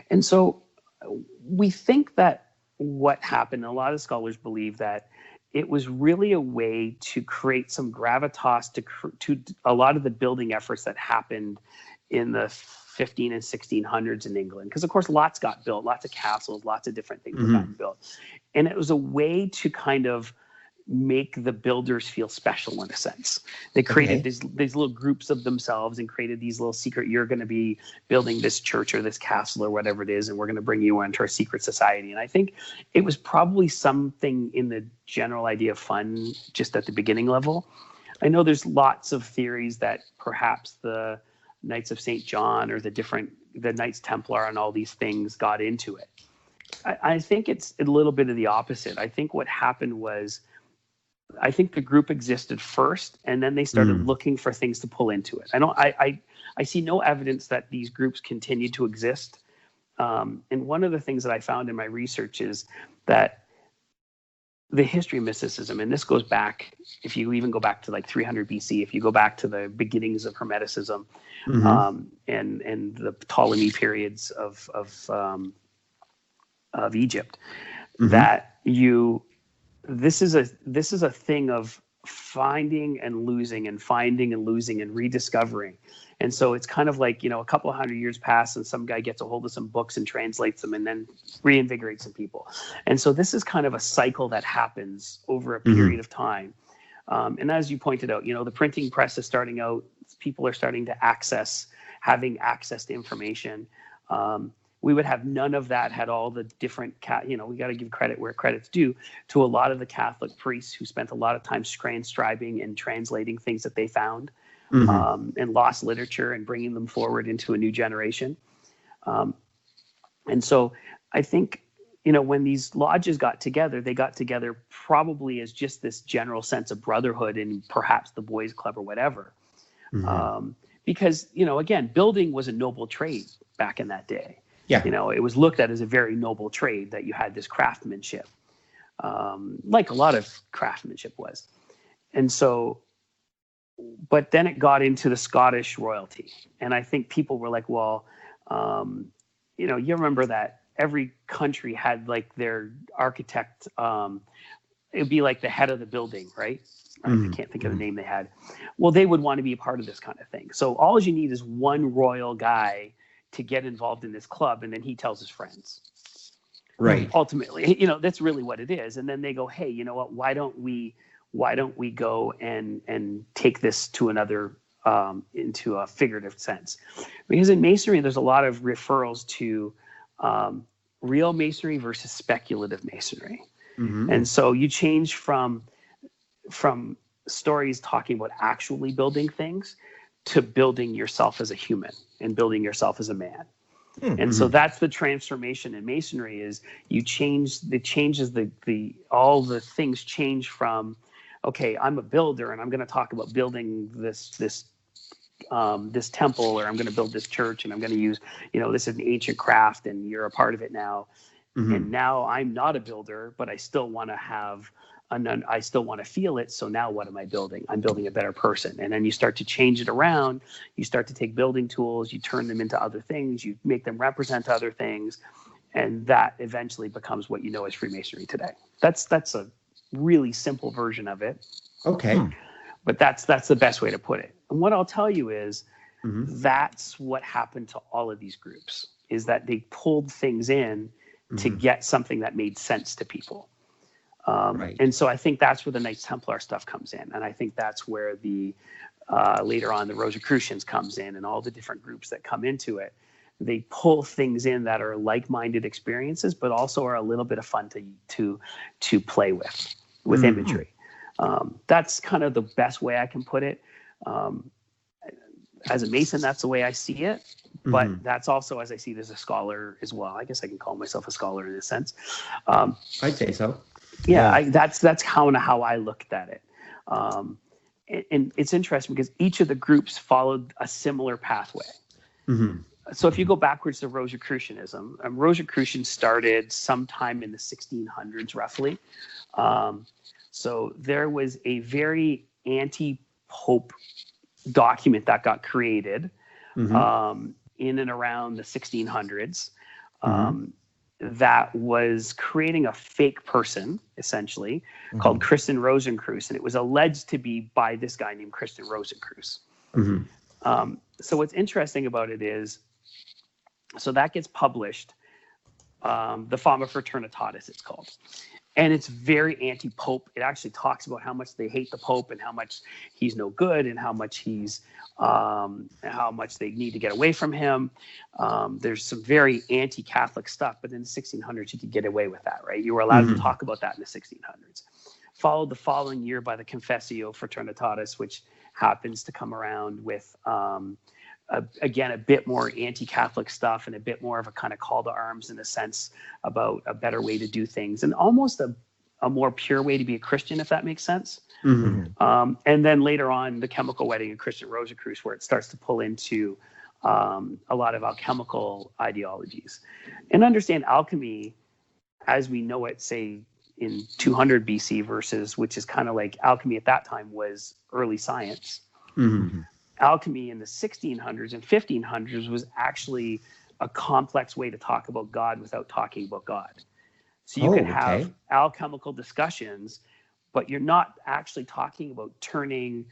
And so we think that what happened, a lot of scholars believe that it was really a way to create some gravitas to a lot of the building efforts that happened in the 15 and 1600s in England, because of course lots got built, lots of castles, lots of different things got built, and it was a way to kind of make the builders feel special in a sense. They created these little groups of themselves and created these little secret, you're going to be building this church or this castle or whatever it is, and we're going to bring you into our secret society. And I think it was probably something in the general idea of fun just at the beginning level. I know there's lots of theories that perhaps the Knights of St. John or the Knights Templar and all these things got into it. I think it's a little bit of the opposite. I think what happened was, I think the group existed first, and then they started looking for things to pull into it. I see no evidence that these groups continued to exist. And one of the things that I found in my research is that the history of mysticism, and this goes back, if you even go back to like 300 BC, if you go back to the beginnings of Hermeticism, and the Ptolemy periods of Egypt, that this is a thing of finding and losing and rediscovering. And so it's kind of like, a couple of hundred years pass and some guy gets a hold of some books and translates them and then reinvigorates some people. And so this is kind of a cycle that happens over a period of time. And as you pointed out, the printing press is starting out, people are starting to having access to information. We would have none of that had all the different, we got to give credit where credit's due to a lot of the Catholic priests who spent a lot of time transcribing and translating things that they found, and lost literature and bringing them forward into a new generation. And so I think, when these lodges got together, they got together probably as just this general sense of brotherhood and perhaps the boys club or whatever. Because, again, building was a noble trade back in that day. Yeah. It was looked at as a very noble trade that you had this craftsmanship, like a lot of craftsmanship was. And so, but then it got into the Scottish royalty. And I think people were like, well, you remember that every country had like their architect, it'd be like the head of the building, right? I can't think of the name they had. Well, they would want to be a part of this kind of thing. So all you need is one royal guy to get involved in this club, and then he tells his friends. Right. Ultimately, that's really what it is. And then they go, hey, you know what? Why don't we go and take this to another, into a figurative sense? Because in Masonry, there's a lot of referrals to real Masonry versus speculative Masonry. And so you change from stories talking about actually building things to building yourself as a human and building yourself as a man. And so that's the transformation in Masonry, is all the things change from, okay, I'm a builder and I'm going to talk about building this temple, or I'm going to build this church and I'm going to use, this is an ancient craft and you're a part of it now. And now I'm not a builder, but I still want to feel it. So now what am I building? I'm building a better person. And then you start to change it around. You start to take building tools, you turn them into other things, you make them represent other things. And that eventually becomes what you know as Freemasonry today. That's a really simple version of it. Okay. But that's the best way to put it. And what I'll tell you is that's what happened to all of these groups, is that they pulled things in to get something that made sense to people. And so I think that's where the Knights Templar stuff comes in. And I think that's where the later on the Rosicrucians comes in, and all the different groups that come into it. They pull things in that are like-minded experiences, but also are a little bit of fun to play with imagery. That's kind of the best way I can put it. As a Mason, that's the way I see it. But that's also, as I see it as a scholar as well. I guess I can call myself a scholar in this sense. I'd say so. Yeah, that's how I looked at it. And it's interesting because each of the groups followed a similar pathway. So if you go backwards to Rosicrucianism, Rosicrucians started sometime in the 1600s, roughly. So there was a very anti-Pope document that got created in and around the 1600s. That was creating a fake person, essentially, called Christian Rosicrucians, and it was alleged to be by this guy named Christian Rosicrucians. So what's interesting about it is, so that gets published, the Fama Fraternitatis, it's called. And it's very anti-Pope. It actually talks about how much they hate the Pope and how much he's no good and how much how much they need to get away from him. There's some very anti-Catholic stuff, but in the 1600s, you could get away with that, right? You were allowed to talk about that in the 1600s. Followed the following year by the Confessio Fraternitatis, which happens to come around with again, a bit more anti-Catholic stuff and a bit more of a kind of call to arms in a sense about a better way to do things and almost a more pure way to be a Christian, if that makes sense. Mm-hmm. And then later on, the Chemical Wedding and Christian Rosicrucians, where it starts to pull into a lot of alchemical ideologies. And understand alchemy as we know it, say, in 200 BC versus, which is kind of like alchemy at that time was early science. Mm-hmm. Alchemy in the 1600s and 1500s was actually a complex way to talk about God without talking about God. So you can have alchemical discussions, but you're not actually talking about turning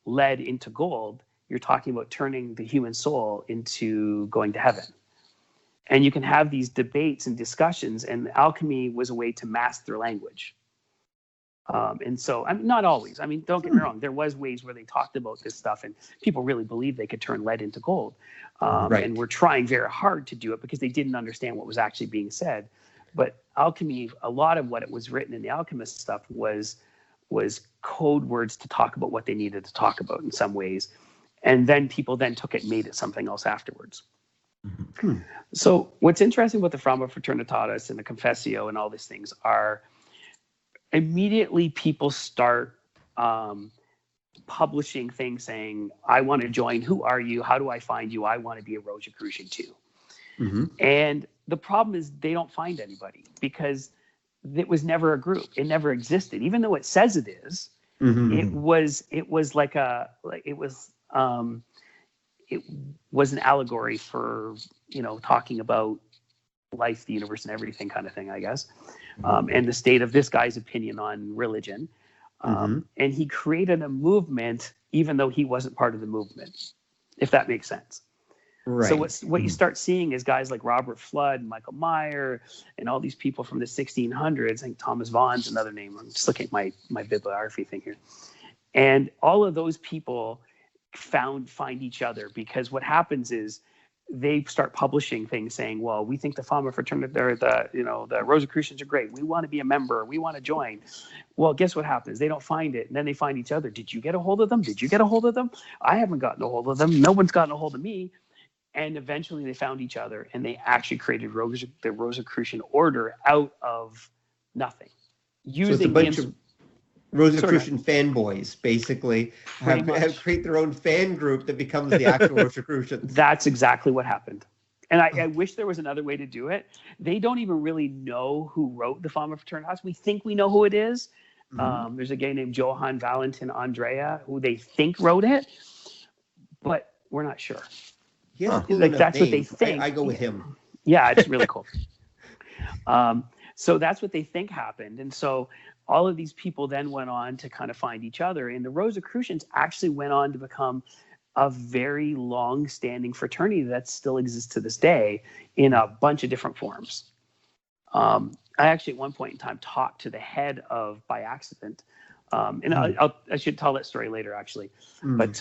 lead into gold. You're talking about turning the human soul into going to heaven. And you can have these debates and discussions, and alchemy was a way to mask their language. And so, I mean, not always. I mean, don't get me wrong. There was ways where they talked about this stuff, and people really believed they could turn lead into gold. And were trying very hard to do it because they didn't understand what was actually being said. But alchemy, a lot of what it was written in the alchemist stuff was code words to talk about what they needed to talk about in some ways. And then people then took it and made it something else afterwards. Mm-hmm. So what's interesting about the Frama Fraternitatis and the Confessio and all these things are immediately people start publishing things saying, I want to join. Who are you? How do I find you? I want to be a Rosicrucian too. Mm-hmm. And the problem is they don't find anybody because it was never a group. It never existed. Even though it says it is, it was an allegory for, talking about life, the universe, and everything kind of thing, I guess, and the state of this guy's opinion on religion. And he created a movement, even though he wasn't part of the movement, if that makes sense. Right. So what you start seeing is guys like Robert Flood, and Michael Meyer, and all these people from the 1600s. I think Thomas Vaughan's another name. I'm just looking at my bibliography thing here. And all of those people find each other, because what happens is they start publishing things saying, well, we think the Fama fraternity or the Rosicrucians are great. We want to be a member. We want to join. Well, guess what happens? They don't find it. And then they find each other. Did you get a hold of them? Did you get a hold of them? I haven't gotten a hold of them. No one's gotten a hold of me. And eventually they found each other, and they actually created the Rosicrucian order out of nothing. So it's a bunch of Rosicrucian fanboys, basically, have create their own fan group that becomes the actual Rosicrucians. That's exactly what happened. And I wish there was another way to do it. They don't even really know who wrote the Fama Fraternitatis. We think we know who it is. There's a guy named Johann Valentin Andrea who they think wrote it, but we're not sure. Yeah, that's what they think. I go with him. Yeah, it's really cool. So that's what they think happened. And so all of these people then went on to kind of find each other. And the Rosicrucians actually went on to become a very long-standing fraternity that still exists to this day in a bunch of different forms. I actually at one point in time talked to the head of, by accident, and I should tell that story later, actually. But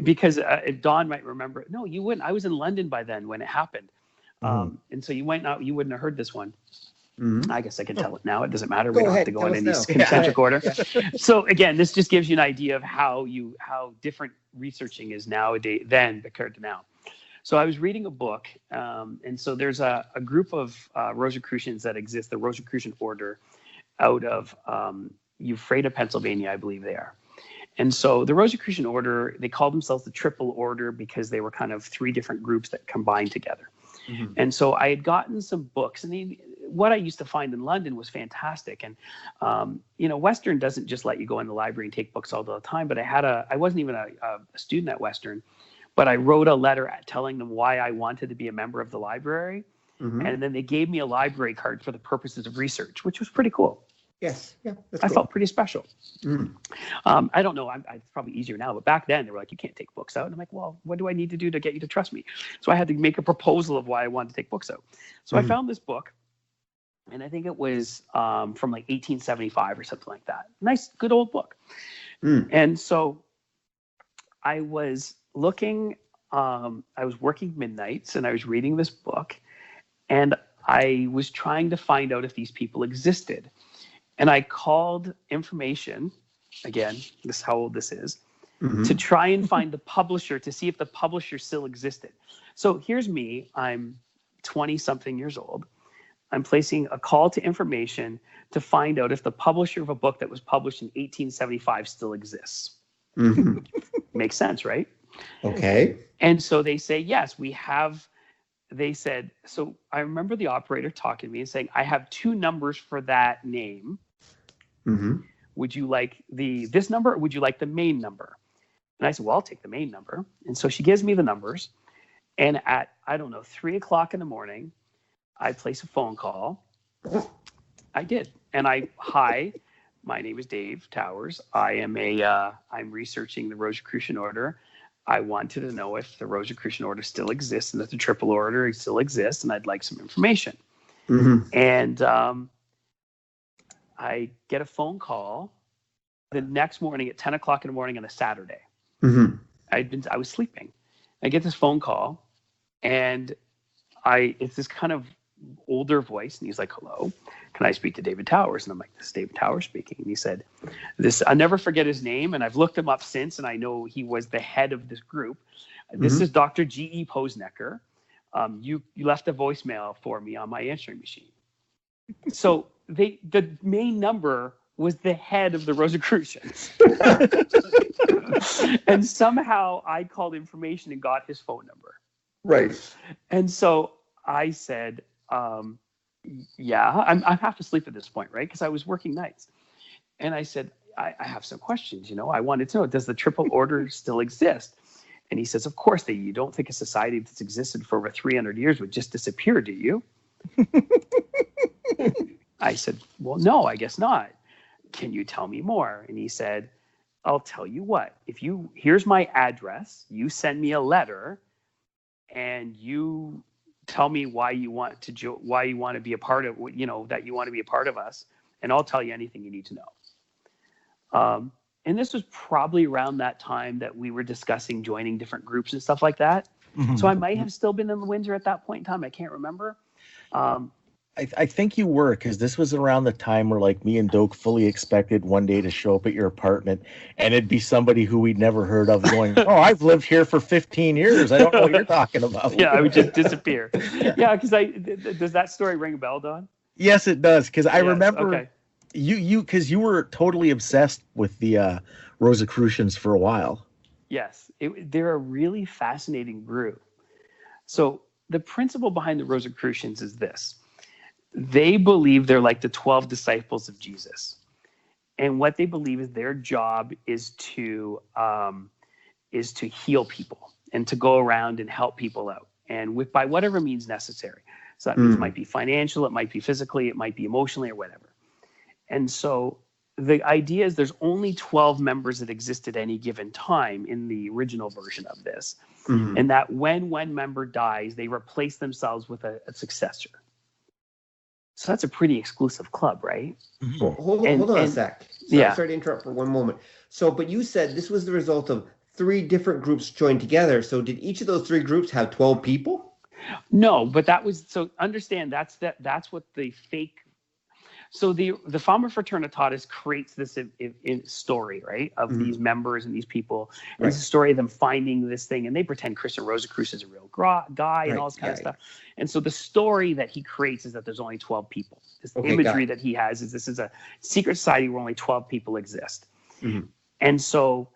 because Dawn might remember. No, you wouldn't. I was in London by then when it happened. And so you wouldn't have heard this one. I guess I can tell it now. It doesn't matter. We don't have to go in any concentric order. So again, this just gives you an idea of how different researching is nowadays then compared to now. So I was reading a book, and so there's a group of Rosicrucians that exist, the Rosicrucian order, out of Ephrata, Pennsylvania, I believe they are. And so the Rosicrucian order, they called themselves the Triple Order because they were kind of three different groups that combined together. And so I had gotten some books, and what I used to find in London was fantastic. And, Western doesn't just let you go in the library and take books all the time, but I wasn't even a student at Western, but I wrote a letter telling them why I wanted to be a member of the library. And then they gave me a library card for the purposes of research, which was pretty cool. Yes. Yeah. I felt pretty special. I don't know. It's probably easier now, but back then they were like, you can't take books out. And I'm like, well, what do I need to do to get you to trust me? So I had to make a proposal of why I wanted to take books out. So I found this book, and I think it was from like 1875 or something like that. Nice, good old book. And so I was looking, I was working midnights, and I was reading this book, and I was trying to find out if these people existed. And I called information, again, this is how old this is, to try and find the publisher, to see if the publisher still existed. So here's me. I'm 20-something years old. I'm placing a call to information to find out if the publisher of a book that was published in 1875 still exists. Makes sense, right? Okay. And so they say, yes, we have. They said, so I remember the operator talking to me and saying, I have 2 numbers for that name. Would you like this number, or would you like the main number? And I said, well, I'll take the main number. And so she gives me the numbers. And at, 3 o'clock in the morning, I place a phone call. I did. And hi, my name is Dave Towers. I'm researching the Rosicrucian order. I wanted to know if the Rosicrucian order still exists and that the triple order still exists, and I'd like some information. And I get a phone call the next morning at 10 o'clock in the morning on a Saturday. I was sleeping. I get this phone call, and it's this kind of older voice, and he's like, hello, can I speak to David Towers? And I'm like, this is David Towers speaking. And he said, I'll never forget his name, and I've looked him up since, and I know he was the head of this group. This is Dr. G.E. Posnecker. You left a voicemail for me on my answering machine. So the main number was the head of the Rosicrucians. And somehow I called information and got his phone number. Right. And so I said, yeah, I have to sleep at this point, right? Because I was working nights. And I said, I have some questions. I wanted to know, does the triple order still exist? And he says, of course, you don't think a society that's existed for over 300 years would just disappear, do you? I said, well, no, I guess not. Can you tell me more? And he said, I'll tell you what, here's my address, you send me a letter, and you tell me why you want to be a part of, that you want to be a part of us, and I'll tell you anything you need to know. And this was probably around that time that we were discussing joining different groups and stuff like that. So I might have still been in the Windsor at that point in time. I can't remember. I think you were, because this was around the time where, like, me and Doak fully expected one day to show up at your apartment, and it'd be somebody who we'd never heard of going, oh, I've lived here for 15 years. I don't know what you're talking about. Yeah, I would just disappear. Yeah, because does that story ring a bell, Don? Yes, it does, because I remember because you were totally obsessed with the Rosicrucians for a while. Yes, they're a really fascinating group. So the principle behind the Rosicrucians is this. They believe they're like the 12 disciples of Jesus. And what they believe is their job is to heal people and to go around and help people out, and by whatever means necessary. So that means it might be financial, it might be physically, it might be emotionally, or whatever. And so the idea is there's only 12 members that exist at any given time in the original version of this. And that when one member dies, they replace themselves with a successor. So that's a pretty exclusive club, right? Well, hold on a sec. Sorry to interrupt for one moment. So, but you said this was the result of 3 different groups joined together. So did each of those 3 groups have 12 people? No, but understand that's what the fake. So the Fama Fraternitatis creates this story, right, of these members and these people. And it's a story of them finding this thing, and they pretend Christian Rosicrucian is a real guy and all this kind of stuff. And so the story that he creates is that there's only 12 people. This imagery that he has is this is a secret society where only 12 people exist. And so,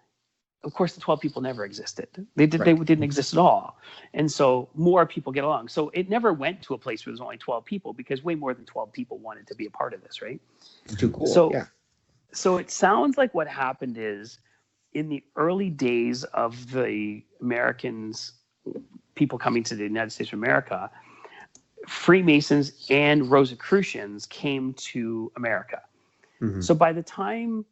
of course, the 12 people never existed. They didn't exist at all. And so more people get along. So it never went to a place where there's only 12 people, because way more than 12 people wanted to be a part of this, right? Too cool. So it sounds like what happened is, in the early days of the Americans, people coming to the United States of America, Freemasons and Rosicrucians came to America. So by the time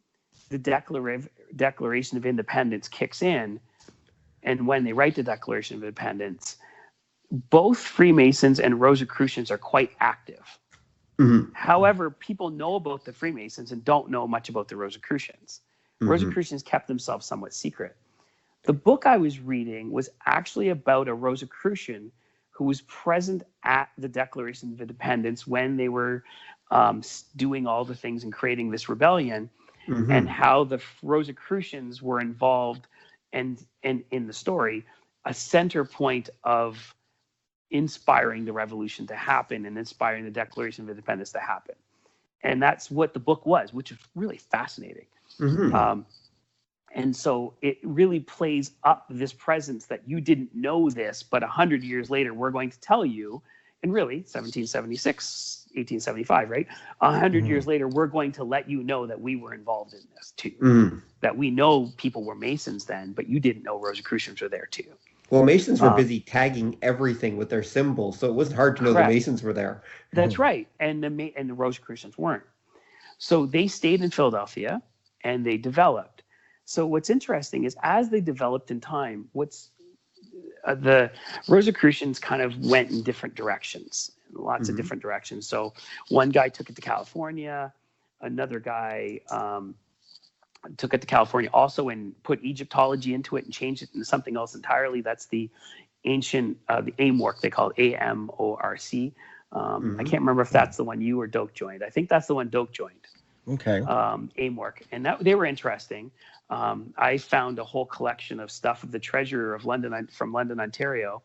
the Declaration of Independence kicks in, and when they write the Declaration of Independence, both Freemasons and Rosicrucians are quite active. However, people know about the Freemasons and don't know much about the Rosicrucians. Rosicrucians kept themselves somewhat secret. The book I was reading was actually about a Rosicrucian who was present at the Declaration of Independence when they were doing all the things and creating this rebellion, and how the Rosicrucians were involved and in the story, a center point of inspiring the revolution to happen and inspiring the Declaration of Independence to happen. And that's what the book was, which is really fascinating. Mm-hmm. And so it really plays up this presence that you didn't know this, but 100 years later, we're going to tell you, and really 1776, 1875, right? 100 years later, we're going to let you know that we were involved in this too. That we know people were Masons then, but you didn't know Rosicrucians were there too. Well, Masons were busy tagging everything with their symbols, so it wasn't hard to know the Masons were there. That's right, and the Rosicrucians weren't. So they stayed in Philadelphia, and they developed. So what's interesting is as they developed in time, the Rosicrucians kind of went in different directions, lots of different directions. So one guy took it to California, another guy took it to California also and put Egyptology into it and changed it into something else entirely. That's the ancient, the AMORC, they call it AMORC. I can't remember if that's the one you or Doak joined. I think that's the one Doak joined. Okay. AMORC, and they were interesting. I found a whole collection of stuff of the treasurer of London, from London, Ontario,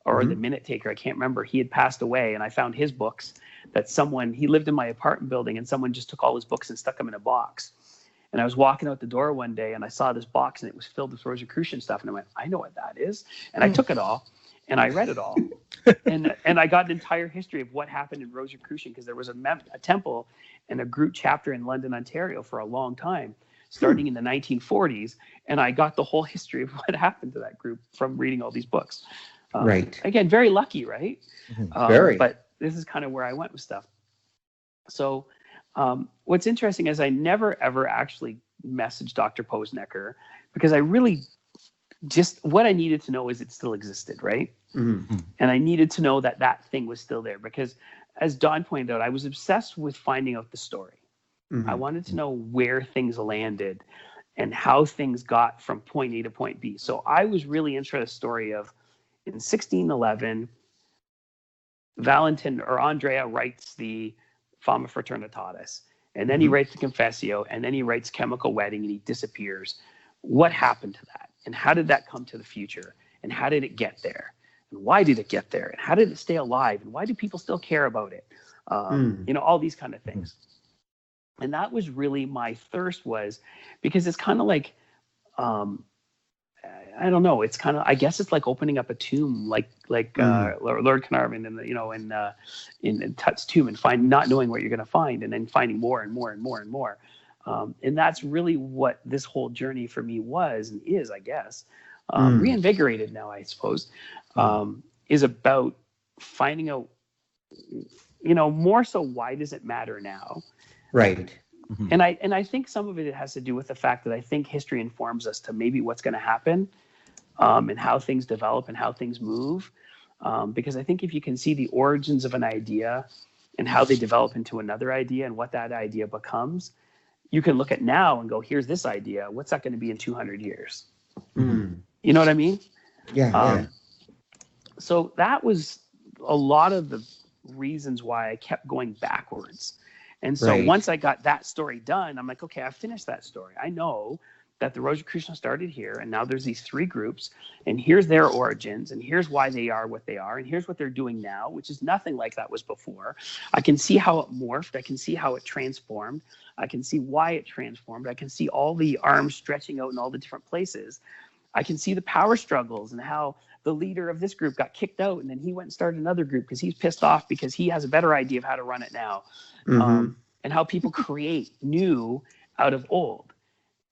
or the minute taker. I can't remember. He had passed away, and I found his books that he lived in my apartment building, and someone just took all his books and stuck them in a box. And I was walking out the door one day, and I saw this box, and it was filled with Rosicrucian stuff, and I went, I know what that is. And I took it all, and I read it all. and I got an entire history of what happened in Rosicrucian, because there was a temple and a group chapter in London, Ontario for a long time, starting in the 1940s. And I got the whole history of what happened to that group from reading all these books. Right. Again, very lucky, right? Very. But this is kind of where I went with stuff. So what's interesting is I never, ever actually messaged Dr. Posnecker, because I really what I needed to know is it still existed, right? And I needed to know that thing was still there, because as Don pointed out, I was obsessed with finding out the story. I wanted to know where things landed and how things got from point A to point B. So I was really interested in the story of, in 1611, Andrea writes the Fama Fraternitatis, and then he writes the Confessio, and then he writes Chemical Wedding, and he disappears. What happened to that? And how did that come to the future? And how did it get there? And why did it get there? And how did it stay alive? And why do people still care about it? All these kind of things. And that was really my thirst, was because it's kind of like, I don't know. It's kind of, I guess it's like opening up a tomb, like Lord Carnarvon in Tut's tomb, and not knowing what you're going to find, and then finding more and more and more and more. And that's really what this whole journey for me was and is, I guess, reinvigorated now, I suppose, is about finding out, more so, why does it matter now? Right. And I think some of it has to do with the fact that I think history informs us to maybe what's going to happen, and how things develop and how things move. Because I think if you can see the origins of an idea and how they develop into another idea and what that idea becomes, you can look at now and go, here's this idea. What's that going to be in 200 years? You know what I mean? Yeah. So that was a lot of the reasons why I kept going backwards. And so once I got that story done, I'm like, okay, I've finished that story. I know that the Rosicrucians started here, and now there's these three groups, and here's their origins, and here's why they are what they are, and here's what they're doing now, which is nothing like that was before. I can see how it morphed. I can see how it transformed. I can see why it transformed. I can see all the arms stretching out in all the different places. I can see the power struggles and how the leader of this group got kicked out, and then he went and started another group because he's pissed off because he has a better idea of how to run it now. And how people create new out of old.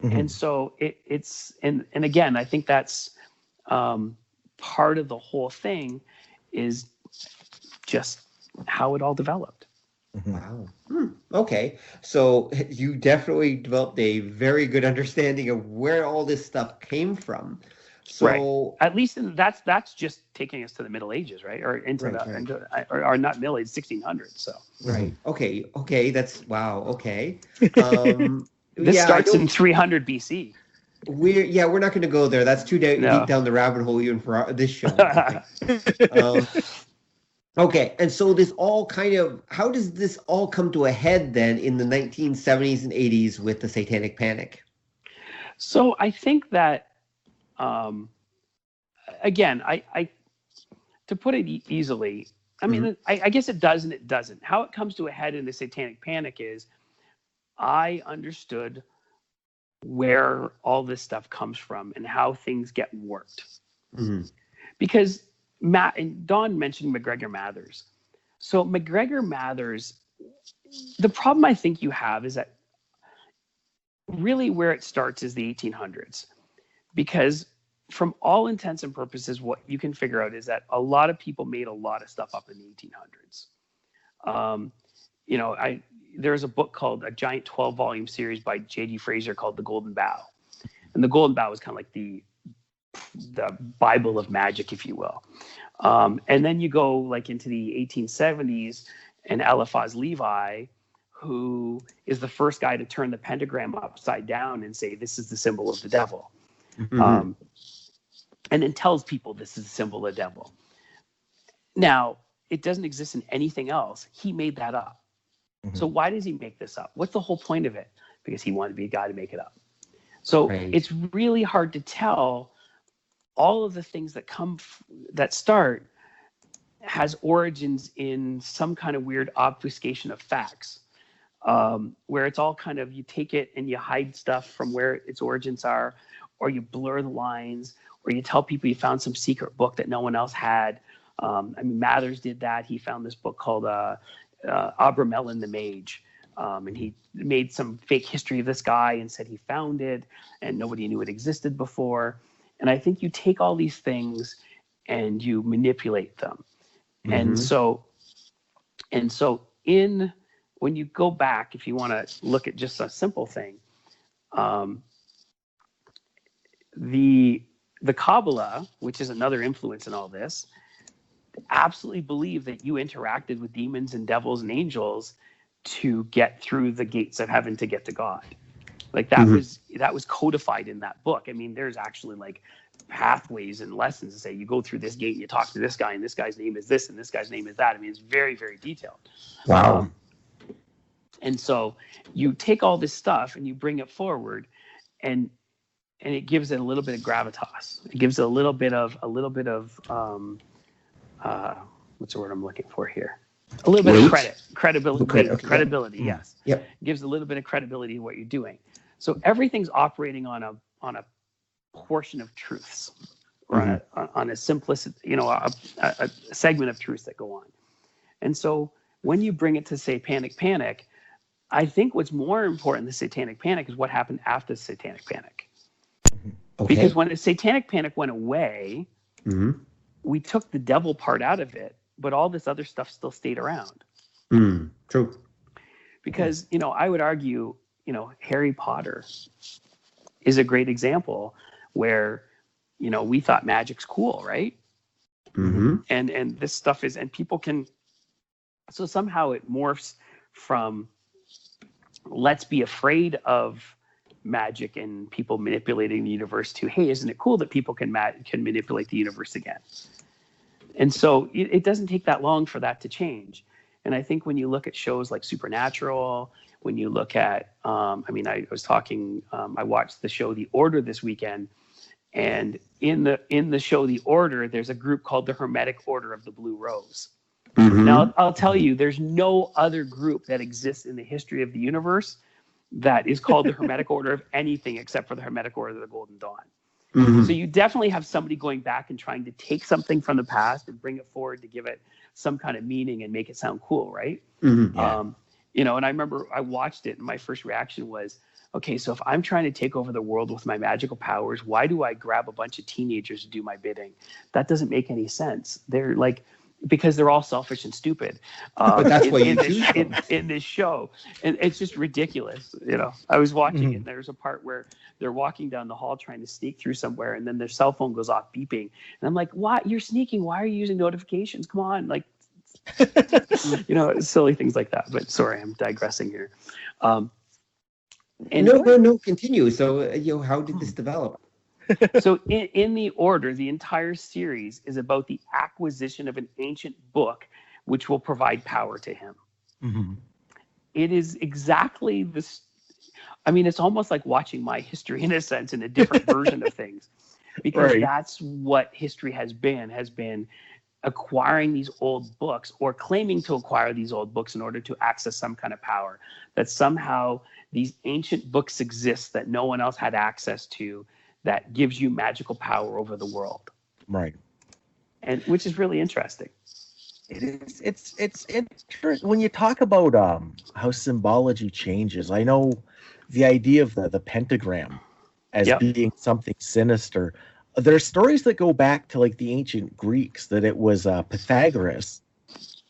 And so it's again, I think that's part of the whole thing, is just how it all developed. Wow. Okay. So you definitely developed a very good understanding of where all this stuff came from. So at least that's just taking us to the Middle Ages, right? Or into or not Middle Ages, 1600s. So okay, that's wow. Okay, this starts in 300 BC. We're not going to go there. That's too deep down the rabbit hole even for this show. Okay, and so this all how does this all come to a head then in the 1970s and 80s with the Satanic Panic? So I think that again, I to put it easily, I mean, I guess it does and it doesn't. How it comes to a head in the Satanic Panic is I understood where all this stuff comes from and how things get warped. Because Matt and Don mentioned McGregor Mathers. So McGregor Mathers, the problem I think you have is that really where it starts is the 1800s, because from all intents and purposes, what you can figure out is that a lot of people made a lot of stuff up in the 1800s. You know, there's a book called a giant 12-volume series by J.D. Fraser called The Golden Bough. And The Golden Bough is kind of like the Bible of magic, if you will. And then you go like into the 1870s and Eliphaz Levi, who is the first guy to turn the pentagram upside down and say, this is the symbol of the devil. And then tells people this is the symbol of the devil. Now, it doesn't exist in anything else. He made that up. So why does he make this up? What's the whole point of it? Because he wanted to be a guy to make it up. So it's really hard to tell. All of the things that that start has origins in some kind of weird obfuscation of facts, where it's all kind of, you take it and you hide stuff from where its origins are, or you blur the lines, or you tell people you found some secret book that no one else had. I mean, Mathers did that. He found this book called Abramelin the Mage. And he made some fake history of this guy and said he found it and nobody knew it existed before. And I think you take all these things and you manipulate them. And so when you go back, if you want to look at just a simple thing, the Kabbalah, which is another influence in all this, absolutely believe that you interacted with demons and devils and angels to get through the gates of heaven to get to God. Like that was codified in that book. I mean, there's actually like pathways and lessons to say you go through this gate and you talk to this guy and this guy's name is this and this guy's name is that. I mean, it's very, very detailed. Wow. And so you take all this stuff and you bring it forward, and it gives it a little bit of gravitas. It gives it a little bit of what's the word I'm looking for here? A little bit of credibility. Yes. Yep. It gives a little bit of credibility to what you're doing. So everything's operating on a portion of truths, or on a simplicity, a segment of truths that go on. And so when you bring it to Satanic Panic, I think what's more important than the Satanic Panic is what happened after the Satanic Panic. Okay. Because when the Satanic Panic went away, we took the devil part out of it, but all this other stuff still stayed around. True. Because, I would argue, Harry Potter is a great example where, we thought magic's cool, right? And this stuff is, and people can, so somehow it morphs from let's be afraid of magic and people manipulating the universe to, hey, isn't it cool that people can manipulate the universe again? And so it doesn't take that long for that to change. And I think when you look at shows like Supernatural, when you look at, I watched the show The Order this weekend, and in the show The Order, there's a group called the Hermetic Order of the Blue Rose. Now, I'll tell you, there's no other group that exists in the history of the universe that is called the Hermetic Order of anything except for the Hermetic Order of the Golden Dawn. So you definitely have somebody going back and trying to take something from the past and bring it forward to give it some kind of meaning and make it sound cool, right? And I remember I watched it and my first reaction was, okay, so if I'm trying to take over the world with my magical powers, why do I grab a bunch of teenagers to do my bidding? That doesn't make any sense. They're like, because they're all selfish and stupid. But that's why in this show, and it's just ridiculous. I was watching it, and there's a part where they're walking down the hall trying to sneak through somewhere, and then their cell phone goes off beeping, and I'm like, "What? You're sneaking? Why are you using notifications? Come on!" Like, silly things like that. But sorry, I'm digressing here. No, continue. So, how did this develop? So in The Order, the entire series is about the acquisition of an ancient book which will provide power to him. It is exactly this. I mean, it's almost like watching my history in a sense, in a different version of things. because Right. that's what history has been acquiring these old books or claiming to acquire these old books in order to access some kind of power, that somehow these ancient books exist that no one else had access to, that gives you magical power over the world. Right. And which is really interesting. It is. It's interesting when you talk about how symbology changes. I know the idea of the pentagram as Yep. being something sinister. There are stories that go back to like the ancient Greeks that it was Pythagoras,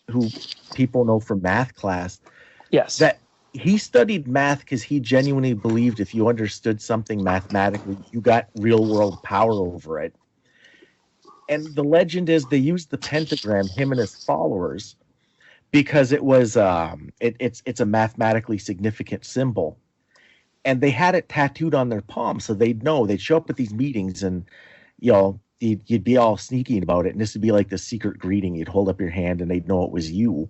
who people know from math class, Yes. that he studied math because he genuinely believed if you understood something mathematically, you got real world power over it. And the legend is they used the pentagram, him and his followers, because it was it's a mathematically significant symbol, and they had it tattooed on their palm so they'd know. They'd show up at these meetings, and you'd be all sneaky about it, and this would be like the secret greeting. You'd hold up your hand, and they'd know it was you.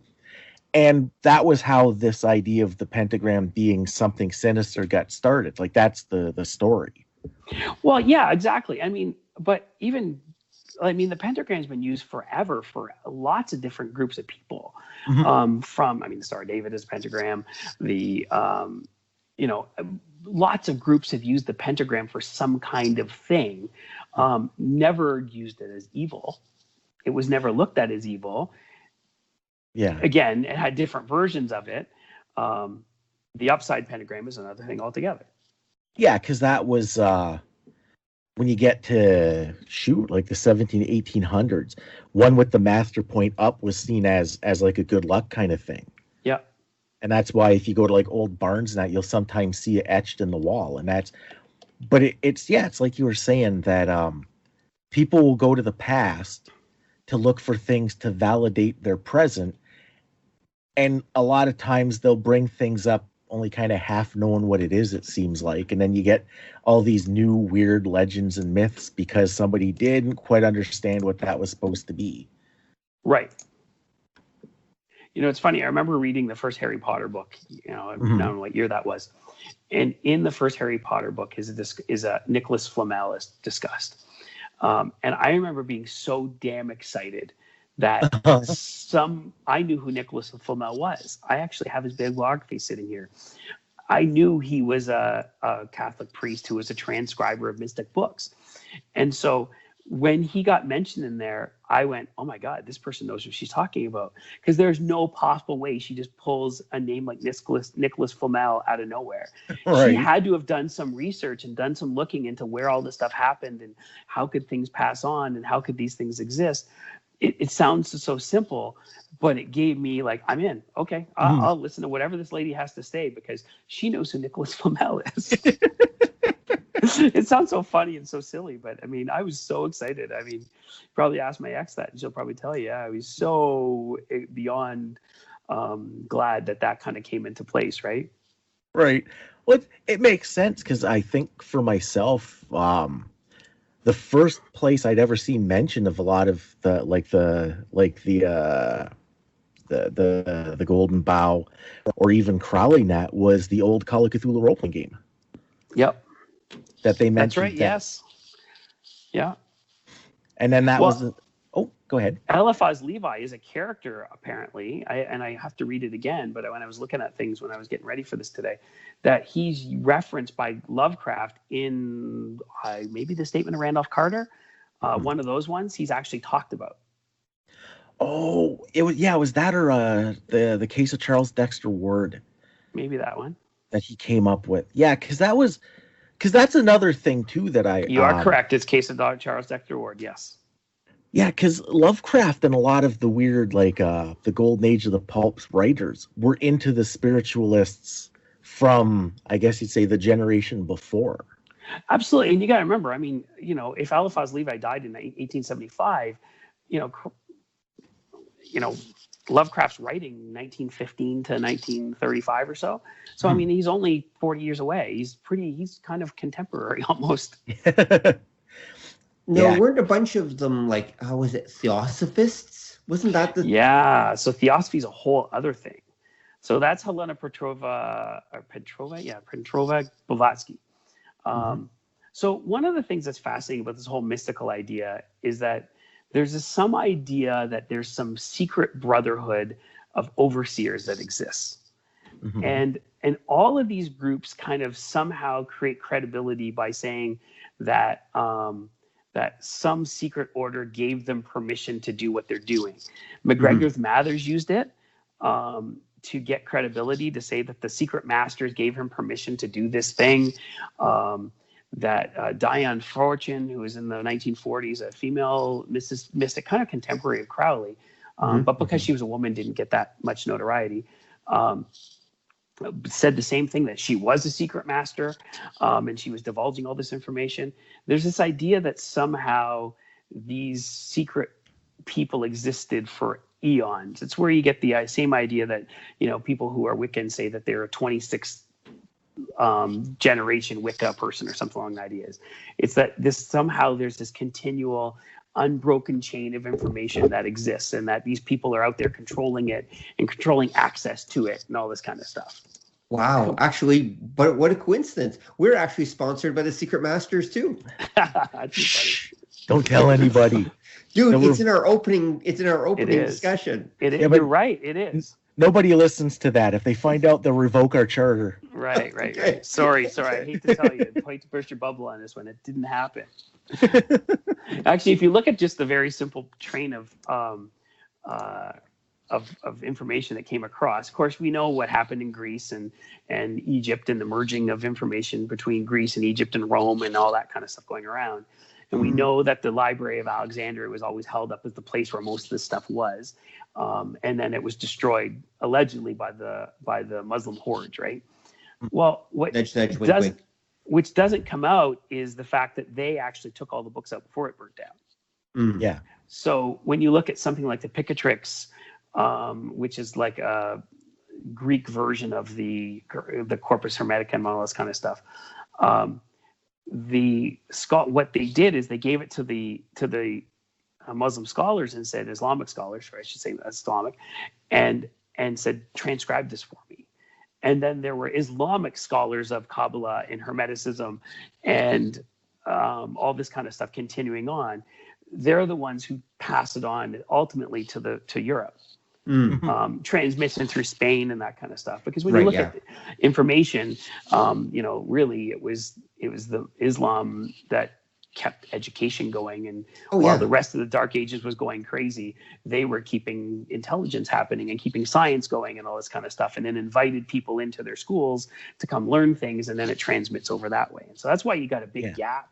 And that was how this idea of the pentagram being something sinister got started. Like that's the story. Well, yeah, exactly. I mean, but even, I mean, the pentagram's been used forever for lots of different groups of people. Mhm. From, I mean, the Star of David is a pentagram. Lots of groups have used the pentagram for some kind of thing. Never used it as evil. It was never looked at as evil. Yeah. Again, it had different versions of it. The upside pentagram is another thing altogether. Yeah, because that was when you get to like the 1800s, one with the master point up was seen as like a good luck kind of thing. Yeah. And that's why if you go to like old barns and that, you'll sometimes see it etched in the wall. And that's, but it's like you were saying that people will go to the past to look for things to validate their present. And a lot of times they'll bring things up only kind of half knowing what it is, it seems like. And then you get all these new weird legends and myths because somebody didn't quite understand what that was supposed to be. Right. You know, it's funny. I remember reading the first Harry Potter book. You know, I don't know what year that was. And in the first Harry Potter book is a Nicholas Flamel is discussed. And I remember being so damn excited that I knew who Nicholas Flamel was. I actually have his bibliography sitting here. I knew he was a Catholic priest who was a transcriber of mystic books. And so when he got mentioned in there, I went, oh my God, this person knows what she's talking about. Because there's no possible way she just pulls a name like Nicholas Flamel out of nowhere. Right. She had to have done some research and done some looking into where all this stuff happened and how could things pass on and how could these things exist. It sounds so simple, but it gave me like, I'm in. Okay, I'll listen to whatever this lady has to say because she knows who Nicholas Flamel is. It sounds so funny and so silly, but I mean, I was so excited. I mean, probably ask my ex that and she'll probably tell you, yeah, I was so beyond glad that kind of came into place, right? Right. Well, it makes sense because I think for myself, the first place I'd ever seen mention of a lot of the Golden Bough or even Crowley Net was the old Call of Cthulhu role-playing game. Yep. That they mentioned. That's right. Yes. Yeah. And then that was. Oh, go ahead. Eliphaz Levi is a character, apparently. I have to read it again, but when I was looking at things when I was getting ready for this today, that he's referenced by Lovecraft in maybe the Statement of Randolph Carter, one of those ones he's actually talked about. Oh, it was that or the Case of Charles Dexter Ward. Maybe that one that he came up with. Yeah, because that's another thing too that You are correct. It's Case of Charles Dexter Ward. Yes. Yeah, because Lovecraft and a lot of the weird, like the Golden Age of the Pulps writers were into the spiritualists from, I guess you'd say, the generation before. Absolutely. And you got to remember, I mean, you know, if Eliphaz Levi died in 1875, you know, Lovecraft's writing 1915 to 1935 or so. So, I mean, he's only 40 years away. He's kind of contemporary almost. No, weren't a bunch of them like, how was it, Theosophists? Wasn't that the... Yeah, so Theosophy is a whole other thing. So that's Helena Petrova Blavatsky. So one of the things that's fascinating about this whole mystical idea is that there's some idea that there's some secret brotherhood of overseers that exists. Mhm. And all of these groups kind of somehow create credibility by saying that that some secret order gave them permission to do what they're doing. McGregor's Mathers used it to get credibility, to say that the secret masters gave him permission to do this thing. That Diane Fortune, who was in the 1940s, a female mystic, kind of contemporary of Crowley, but because she was a woman, didn't get that much notoriety. Said the same thing, that she was a secret master, and she was divulging all this information. There's this idea that somehow these secret people existed for eons. It's where you get the same idea that, you know, people who are Wiccan say that they're a 26th generation Wicca person or something along the ideas. It's that this somehow there's this continual unbroken chain of information that exists, and that these people are out there controlling it and controlling access to it and all this kind of stuff. Wow, actually, but what a coincidence. We're actually sponsored by the Secret Masters too. That's Don't tell anybody. Dude, No, it's in our opening discussion. It is. Yeah, but- You're right. It is. Nobody listens to that. If they find out, they'll revoke our charter. Right. Sorry. I hate to tell you. I hate to burst your bubble on this one. It didn't happen. Actually, if you look at just the very simple train of information that came across, of course, we know what happened in Greece and Egypt, and the merging of information between Greece and Egypt and Rome and all that kind of stuff going around. And we know that the Library of Alexandria was always held up as the place where most of this stuff was. And then it was destroyed allegedly by the Muslim hordes, right? Well, which doesn't come out is the fact that they actually took all the books out before it burnt down. Yeah. So when you look at something like the Picatrix, which is like a Greek version of the Corpus Hermetica and all this kind of stuff, what they did is they gave it to the Muslim scholars and said, Islamic scholars, or I should say Islamic, and said, transcribe this for me. And then there were Islamic scholars of Kabbalah and Hermeticism and all this kind of stuff continuing on. They're the ones who pass it on ultimately to Europe. Transmission through Spain and that kind of stuff. Because when you look at the information, really it was the Islam that kept education going, and while the rest of the Dark Ages was going crazy, they were keeping intelligence happening and keeping science going and all this kind of stuff, and then invited people into their schools to come learn things, and then it transmits over that way. And so that's why you got a big gap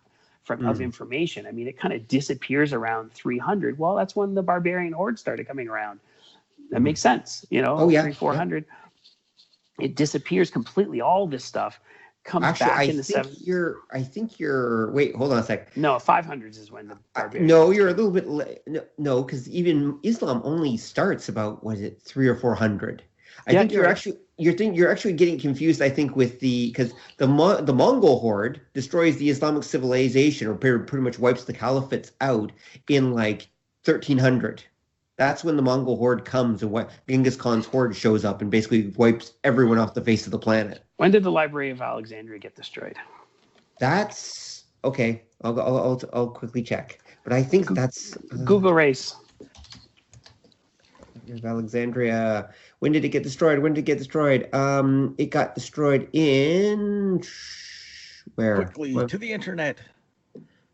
of information. I mean, it kind of disappears around 300. Well, that's when the barbarian horde started coming around. That makes sense, 300-400. It disappears completely. All this stuff comes back in the 70s. I think you're. Wait, hold on a sec. No, 500s is when the barbarian. No, you're a little bit. No, because even Islam only starts about 300 or 400. I think you're actually getting confused. I think with because the Mongol horde destroys the Islamic civilization, or pretty much wipes the caliphates out in like 1300. That's when the Mongol horde comes, and Genghis Khan's horde shows up and basically wipes everyone off the face of the planet. When did the Library of Alexandria get destroyed? That's okay. I'll quickly check, but I think that's Google race. Of Alexandria. When did it get destroyed? It got destroyed in where? Quickly to the internet.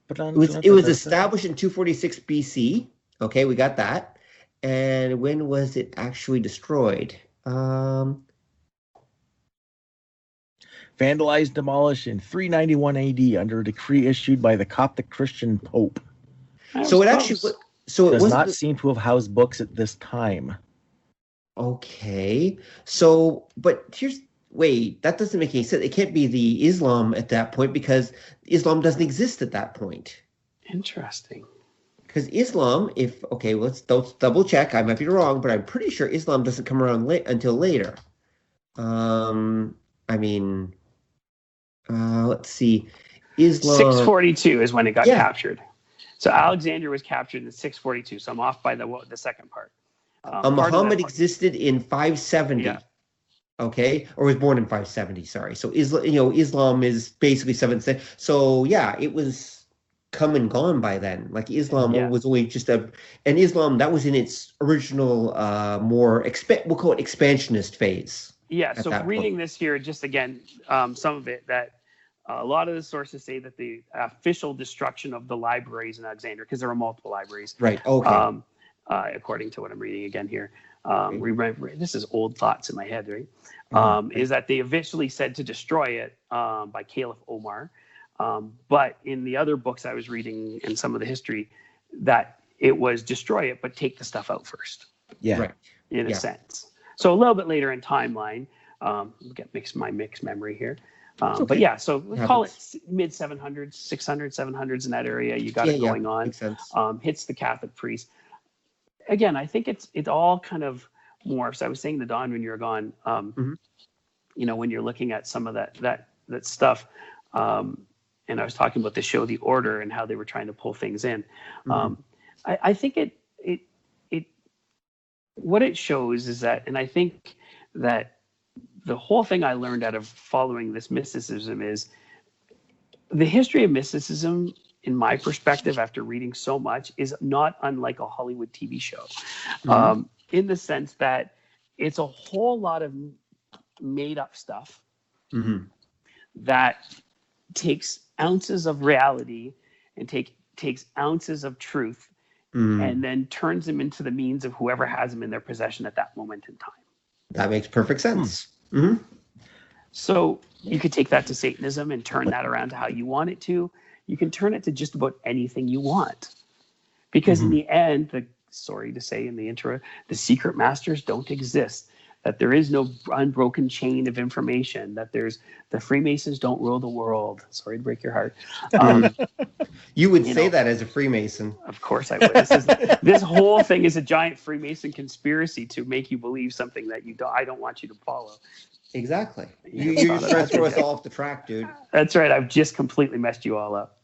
It was established in 246 BC. Okay, we got that. And when was it actually destroyed? Vandalized, demolished in 391 AD under a decree issued by the Coptic Christian Pope. So it actually does not seem to have housed books at this time. Okay. So, but that doesn't make any sense. It can't be the Islam at that point, because Islam doesn't exist at that point. Interesting. Because Islam, let's double check. I might be wrong, but I'm pretty sure Islam doesn't come around until later. Let's see. Islam 642 is when it got captured. So Alexandria was captured in 642. So I'm off by the second part. Muhammad existed in 570. Okay, or was born in 570. Sorry. So Islam is basically 7th century. So yeah, it was come and gone by then. Like Islam was only just and Islam that was in its original we'll call it expansionist phase. Yeah. So reading this here, just again, some of it that a lot of the sources say that the official destruction of the libraries in Alexandria, because there are multiple libraries. Right. Okay. According to what I'm reading again here. This is old thoughts in my head, right? Is that they eventually said to destroy it by Caliph Omar. But in the other books I was reading and some of the history, that it was destroy it, but take the stuff out first. Yeah. Right. In a sense. So a little bit later in timeline, get mixed memory here. Okay. But yeah, so we call it mid 700s, 600s, 700s in that area. You got it going on. Makes sense. Hits the Catholic priest. Again, I think it's all kind of morphs. I was saying to Don when you were gone, when you're looking at some of that stuff, and I was talking about the show The Order and how they were trying to pull things in. I think it what it shows is that, and I think that the whole thing I learned out of following this mysticism is the history of mysticism, in my perspective, after reading so much, is not unlike a Hollywood TV show, in the sense that it's a whole lot of made up stuff that takes ounces of reality and takes ounces of truth and then turns them into the means of whoever has them in their possession at that moment in time. That makes perfect sense. So you could take that to Satanism and turn that around to how you want it to. You can turn it to just about anything you want. Because in the end, sorry to say in the intro, the secret masters don't exist. That there is no unbroken chain of information. That the Freemasons don't rule the world. Sorry to break your heart. You would say that as a Freemason. Of course I would. This whole thing is a giant Freemason conspiracy to make you believe something that I don't want you to follow. Exactly. You're just trying to throw us all off the track, dude. That's right. I've just completely messed you all up.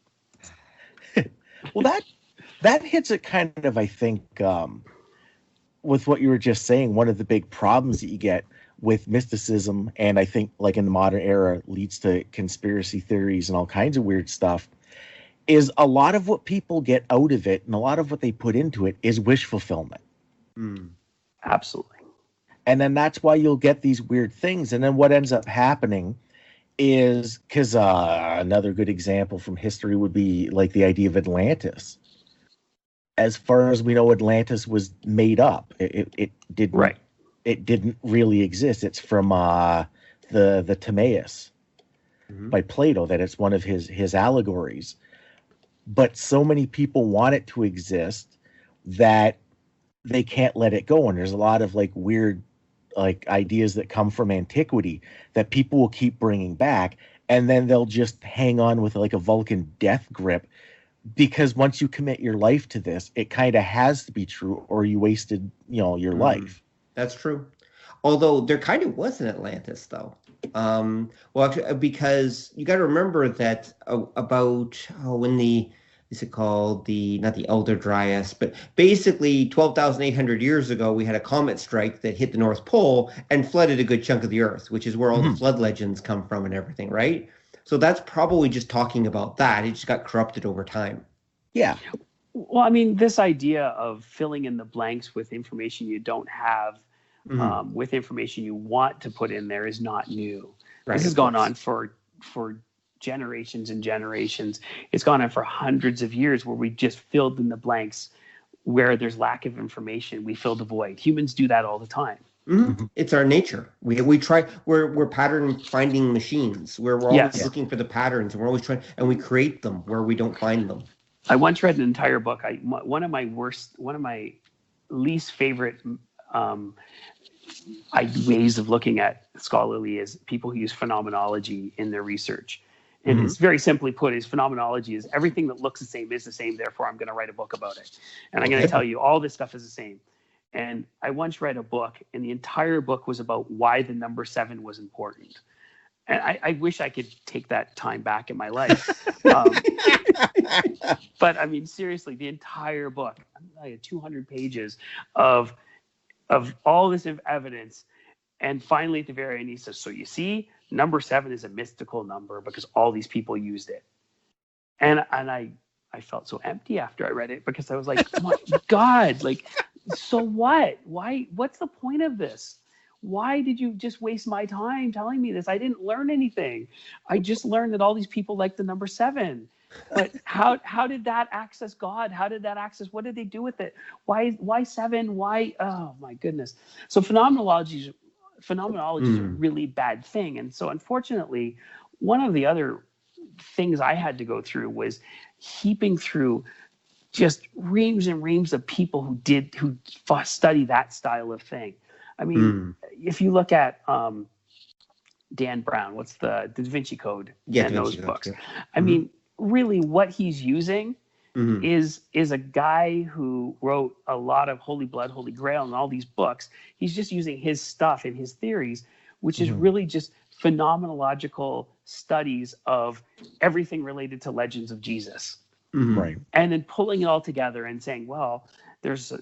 Well, that hits it kind of, I think, with what you were just saying. One of the big problems that you get with mysticism, and I think like in the modern era leads to conspiracy theories and all kinds of weird stuff, is a lot of what people get out of it and a lot of what they put into it is wish fulfillment. Absolutely. And then that's why you'll get these weird things. And then what ends up happening is, because another good example from history would be like the idea of Atlantis. As far as we know, Atlantis was made up. It didn't really exist. It's from the Timaeus by Plato, that it's one of his allegories. But so many people want it to exist that they can't let it go. And there's a lot of like weird like ideas that come from antiquity that people will keep bringing back, and then they'll just hang on with like a Vulcan death grip, because once you commit your life to this, it kind of has to be true, or you wasted your life. That's true. Although there kind of was an Atlantis, though. Actually, because you got to remember that when is it called not the Elder Dryas, but basically 12,800 years ago, we had a comet strike that hit the North Pole and flooded a good chunk of the Earth, which is where all the flood legends come from and everything, right? So that's probably just talking about that. It just got corrupted over time. Yeah. Well, I mean, this idea of filling in the blanks with information you don't have, with information you want to put in there is not new. Right, this has gone on for generations and generations. It's gone on for hundreds of years, where we just filled in the blanks where there's lack of information. We fill the void. Humans do that all the time. It's our nature. We try. We're pattern finding machines. We're always looking for the patterns, and we're always trying, and we create them where we don't find them. I once read an entire book. One of my least favorite ways of looking at scholarly is people who use phenomenology in their research. And it's very simply put, is phenomenology is everything that looks the same is the same, therefore I'm going to write a book about it. And I'm going to tell you all this stuff is the same. And I once read a book, and the entire book was about why the number 7 was important. And I wish I could take that time back in my life. But I mean, seriously, the entire book, I had 200 pages of all this evidence And finally, at the very end, he says, so you see, number 7 is a mystical number because all these people used it. And I felt so empty after I read it, because I was like, my God, like, so what? Why? What's the point of this? Why did you just waste my time telling me this? I didn't learn anything. I just learned that all these people like the number 7. But how did that access God? How did that access? What did they do with it? Why 7? Why? Oh my goodness. So phenomenology is a really bad thing. And so unfortunately, one of the other things I had to go through was heaping through just reams and reams of people who study that style of thing. I mean, if you look at Dan Brown, what's the Da Vinci Code and those books? Yeah. I mean, really what he's using is a guy who wrote a lot of Holy Blood, Holy Grail and all these books. He's just using his stuff and his theories, which is really just phenomenological studies of everything related to legends of Jesus. Right. And then pulling it all together and saying, well,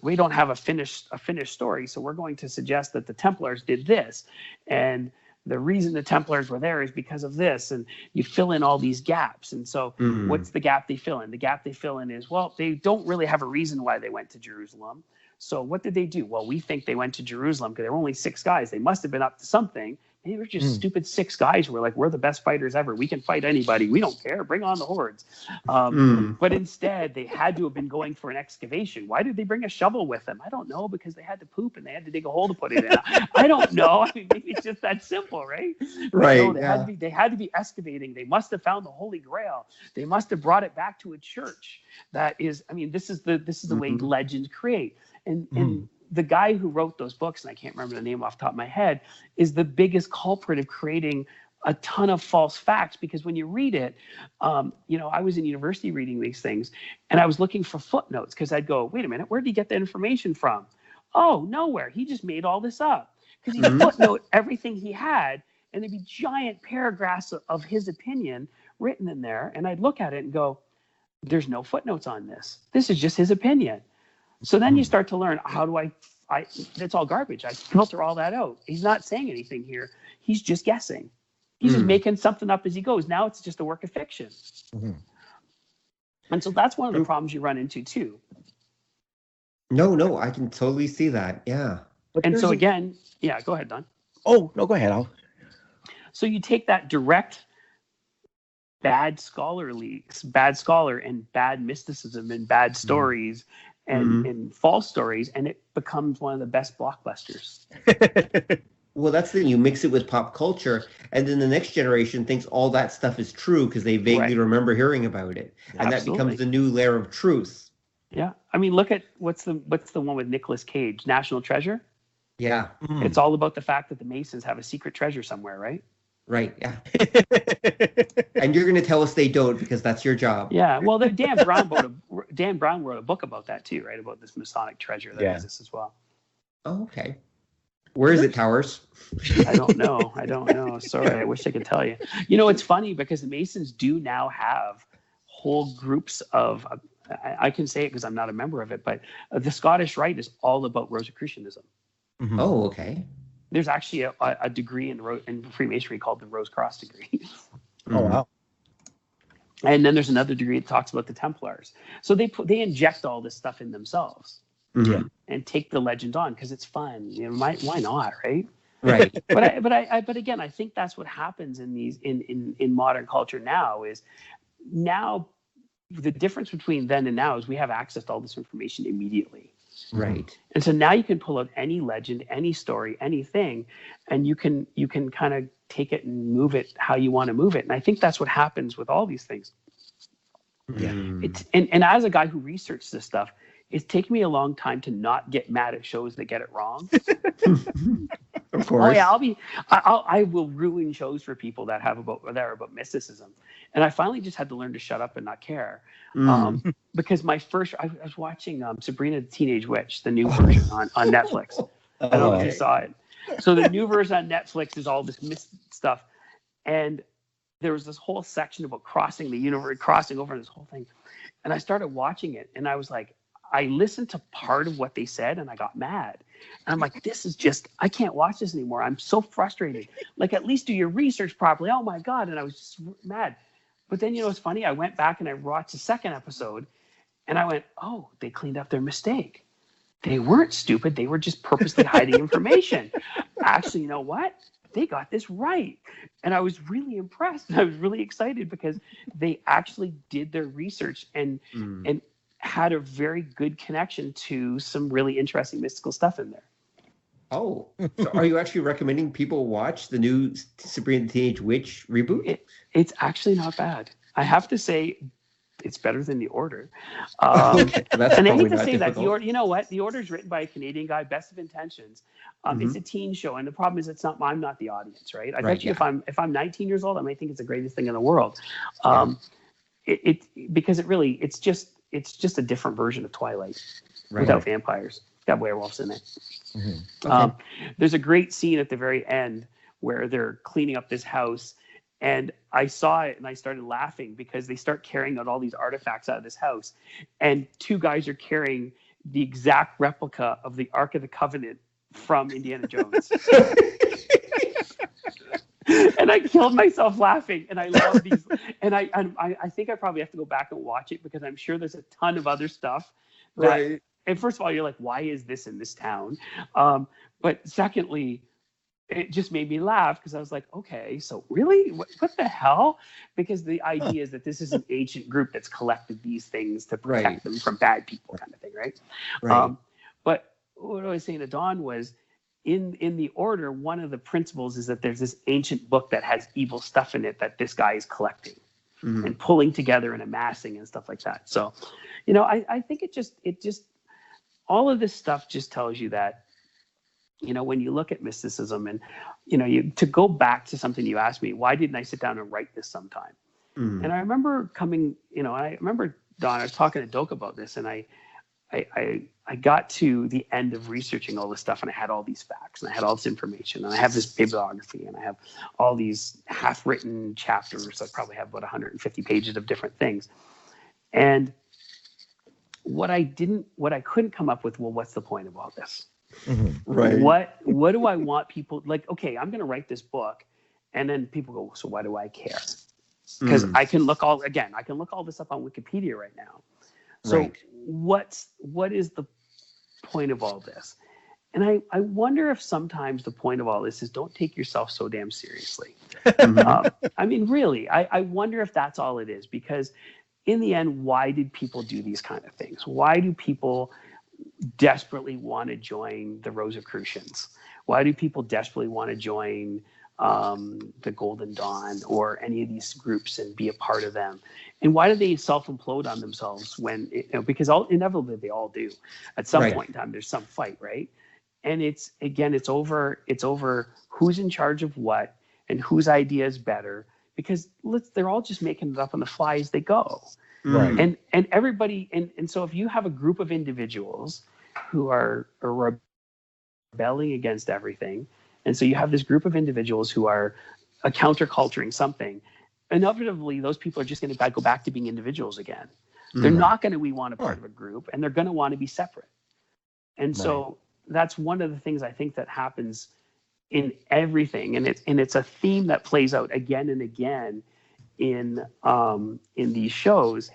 we don't have a finished story, so we're going to suggest that the Templars did this, and the reason the Templars were there is because of this, and you fill in all these gaps. And so what's the gap they fill in? The gap they fill in is, well, they don't really have a reason why they went to Jerusalem. So what did they do? Well, we think they went to Jerusalem because there were only 6 guys. They must have been up to something. They were just stupid 6 guys who were like, we're the best fighters ever. We can fight anybody. We don't care. Bring on the hordes. But instead, they had to have been going for an excavation. Why did they bring a shovel with them? I don't know, because they had to poop and they had to dig a hole to put it in. I don't know. I mean, maybe it's just that simple, right? Right. No, they had to be excavating. They must have found the Holy Grail. They must have brought it back to a church. That is, I mean, this is the way legends create. And the guy who wrote those books, and I can't remember the name off the top of my head, is the biggest culprit of creating a ton of false facts. Because when you read it, I was in university reading these things, and I was looking for footnotes, because I'd go, wait a minute, where did he get the information from? Oh, nowhere. He just made all this up. Because he'd footnote everything he had, and there'd be giant paragraphs of his opinion written in there. And I'd look at it and go, there's no footnotes on this. This is just his opinion. So then you start to learn, how do I that's all garbage. I filter all that out. He's not saying anything here. He's just guessing. He's just making something up as he goes. Now it's just a work of fiction. And so that's one of the problems you run into too. No, I can totally see that. Yeah. But so again, yeah, go ahead, Don. Oh, no, go ahead. So you take that direct bad scholar and bad mysticism and bad stories and false stories, and it becomes one of the best blockbusters. Well, that's the thing. You mix it with pop culture, and then the next generation thinks all that stuff is true because they vaguely remember hearing about it, and that becomes the new layer of truth. Yeah, I mean, look at what's the one with Nicolas Cage, National Treasure. Yeah, it's all about the fact that the Masons have a secret treasure somewhere, right? Right. Yeah. And you're going to tell us they don't, because that's your job. Yeah. Well, Dan Brown wrote a book about that too, right? About this Masonic treasure that exists as well. Oh, okay. Where is it, Towers? I don't know. Sorry, I wish I could tell you. You know, it's funny because the Masons do now have whole groups of. I can say it because I'm not a member of it, but the Scottish Rite is all about Rosicrucianism. Oh, okay. There's actually a degree in Freemasonry called the Rose Cross degree. Oh, wow. And then there's another degree that talks about the Templars. So they inject all this stuff in themselves and take the legend on because it's fun. You know, why not, right? Right. But again, I think that's what happens in modern culture now is now the difference between then and now is we have access to all this information immediately. Right. And so now you can pull out any legend, any story, anything, and you can kind of take it and move it how you want to move it. And I think that's what happens with all these things. Yeah. And as a guy who researched this stuff, it's taken me a long time to not get mad at shows that get it wrong. Of course. Oh yeah, I will ruin shows for people that are about mysticism. And I finally just had to learn to shut up and not care. Because I was watching Sabrina the Teenage Witch, the new version on Netflix. I don't know if you saw it. So the new version on Netflix is all this stuff. And there was this whole section about crossing the universe, crossing over this whole thing. And I started watching it and I was like, I listened to part of what they said and I got mad. And I'm like, this is just, I can't watch this anymore. I'm so frustrated. Like, at least do your research properly. Oh my God. And I was just mad. But then, you know, it's funny. I went back and I watched the second episode and I went, oh, they cleaned up their mistake. They weren't stupid. They were just purposely hiding information. Actually, you know what? They got this right. And I was really impressed. I was really excited because they actually did their research and had a very good connection to some really interesting mystical stuff in there. Oh, so are you actually recommending people watch the new Sabrina the Teenage Witch reboot? It's actually not bad. I have to say, it's better than The Order. Okay, that's and I hate probably to not say that. difficult. You know what? The Order is written by a Canadian guy, best of intentions. It's a teen show, and the problem is I'm not the audience, right? I bet you if I'm 19 years old, I might think it's the greatest thing in the world. Because it's just a different version of Twilight without vampires. It's got werewolves in it. There's a great scene at the very end where they're cleaning up this house, and I saw it and I started laughing because they start carrying out all these artifacts out of this house, and two guys are carrying the exact replica of the Ark of the Covenant from Indiana Jones. And I killed myself laughing, and I love these. And I think I probably have to go back and watch it because I'm sure there's a ton of other stuff. That, and first of all, you're like, why is this in this town? But secondly, it just made me laugh because I was like, okay, so really? What the hell? Because the idea is that this is an ancient group that's collected these things to protect them from bad people, kind of thing, right? But what I was saying to Don was, in the Order, one of the principles is that there's this ancient book that has evil stuff in it that this guy is collecting and pulling together and amassing and stuff like that. So, you know, I think it just all of this stuff just tells you that, you know, when you look at mysticism and, you know, to go back to something you asked me, why didn't I sit down and write this sometime? And I remember I remember, Don, I was talking to Doak about this, and I got to the end of researching all this stuff, and I had all these facts, and I had all this information, and I have this bibliography, and I have all these half-written chapters. I probably have about 150 pages of different things. And what I couldn't come up with, well, what's the point of all this? What do I want people, like, okay, I'm going to write this book, and then people go, so why do I care? Because I can look all this up on Wikipedia right now. So what is the point of all this? And I wonder if sometimes the point of all this is don't take yourself so damn seriously. I mean, really, I wonder if that's all it is, because in the end, why did people do these kind of things? Why do people desperately want to join the Rosicrucians? Why do people desperately want to join the Golden Dawn or any of these groups and be a part of them? And why do they self-implode on themselves when, because inevitably they all do. At some point in time, there's some fight, right? And it's over who's in charge of what and whose idea is better, because they're all just making it up on the fly as they go. And everybody, and so if you have a group of individuals who are rebelling against everything, and so you have this group of individuals who are counterculturing something, inevitably those people are just going to go back to being individuals again. They're not going to want a part of a group, and they're going to want to be separate. And so that's one of the things I think that happens in everything, and it's a theme that plays out again and again in these shows,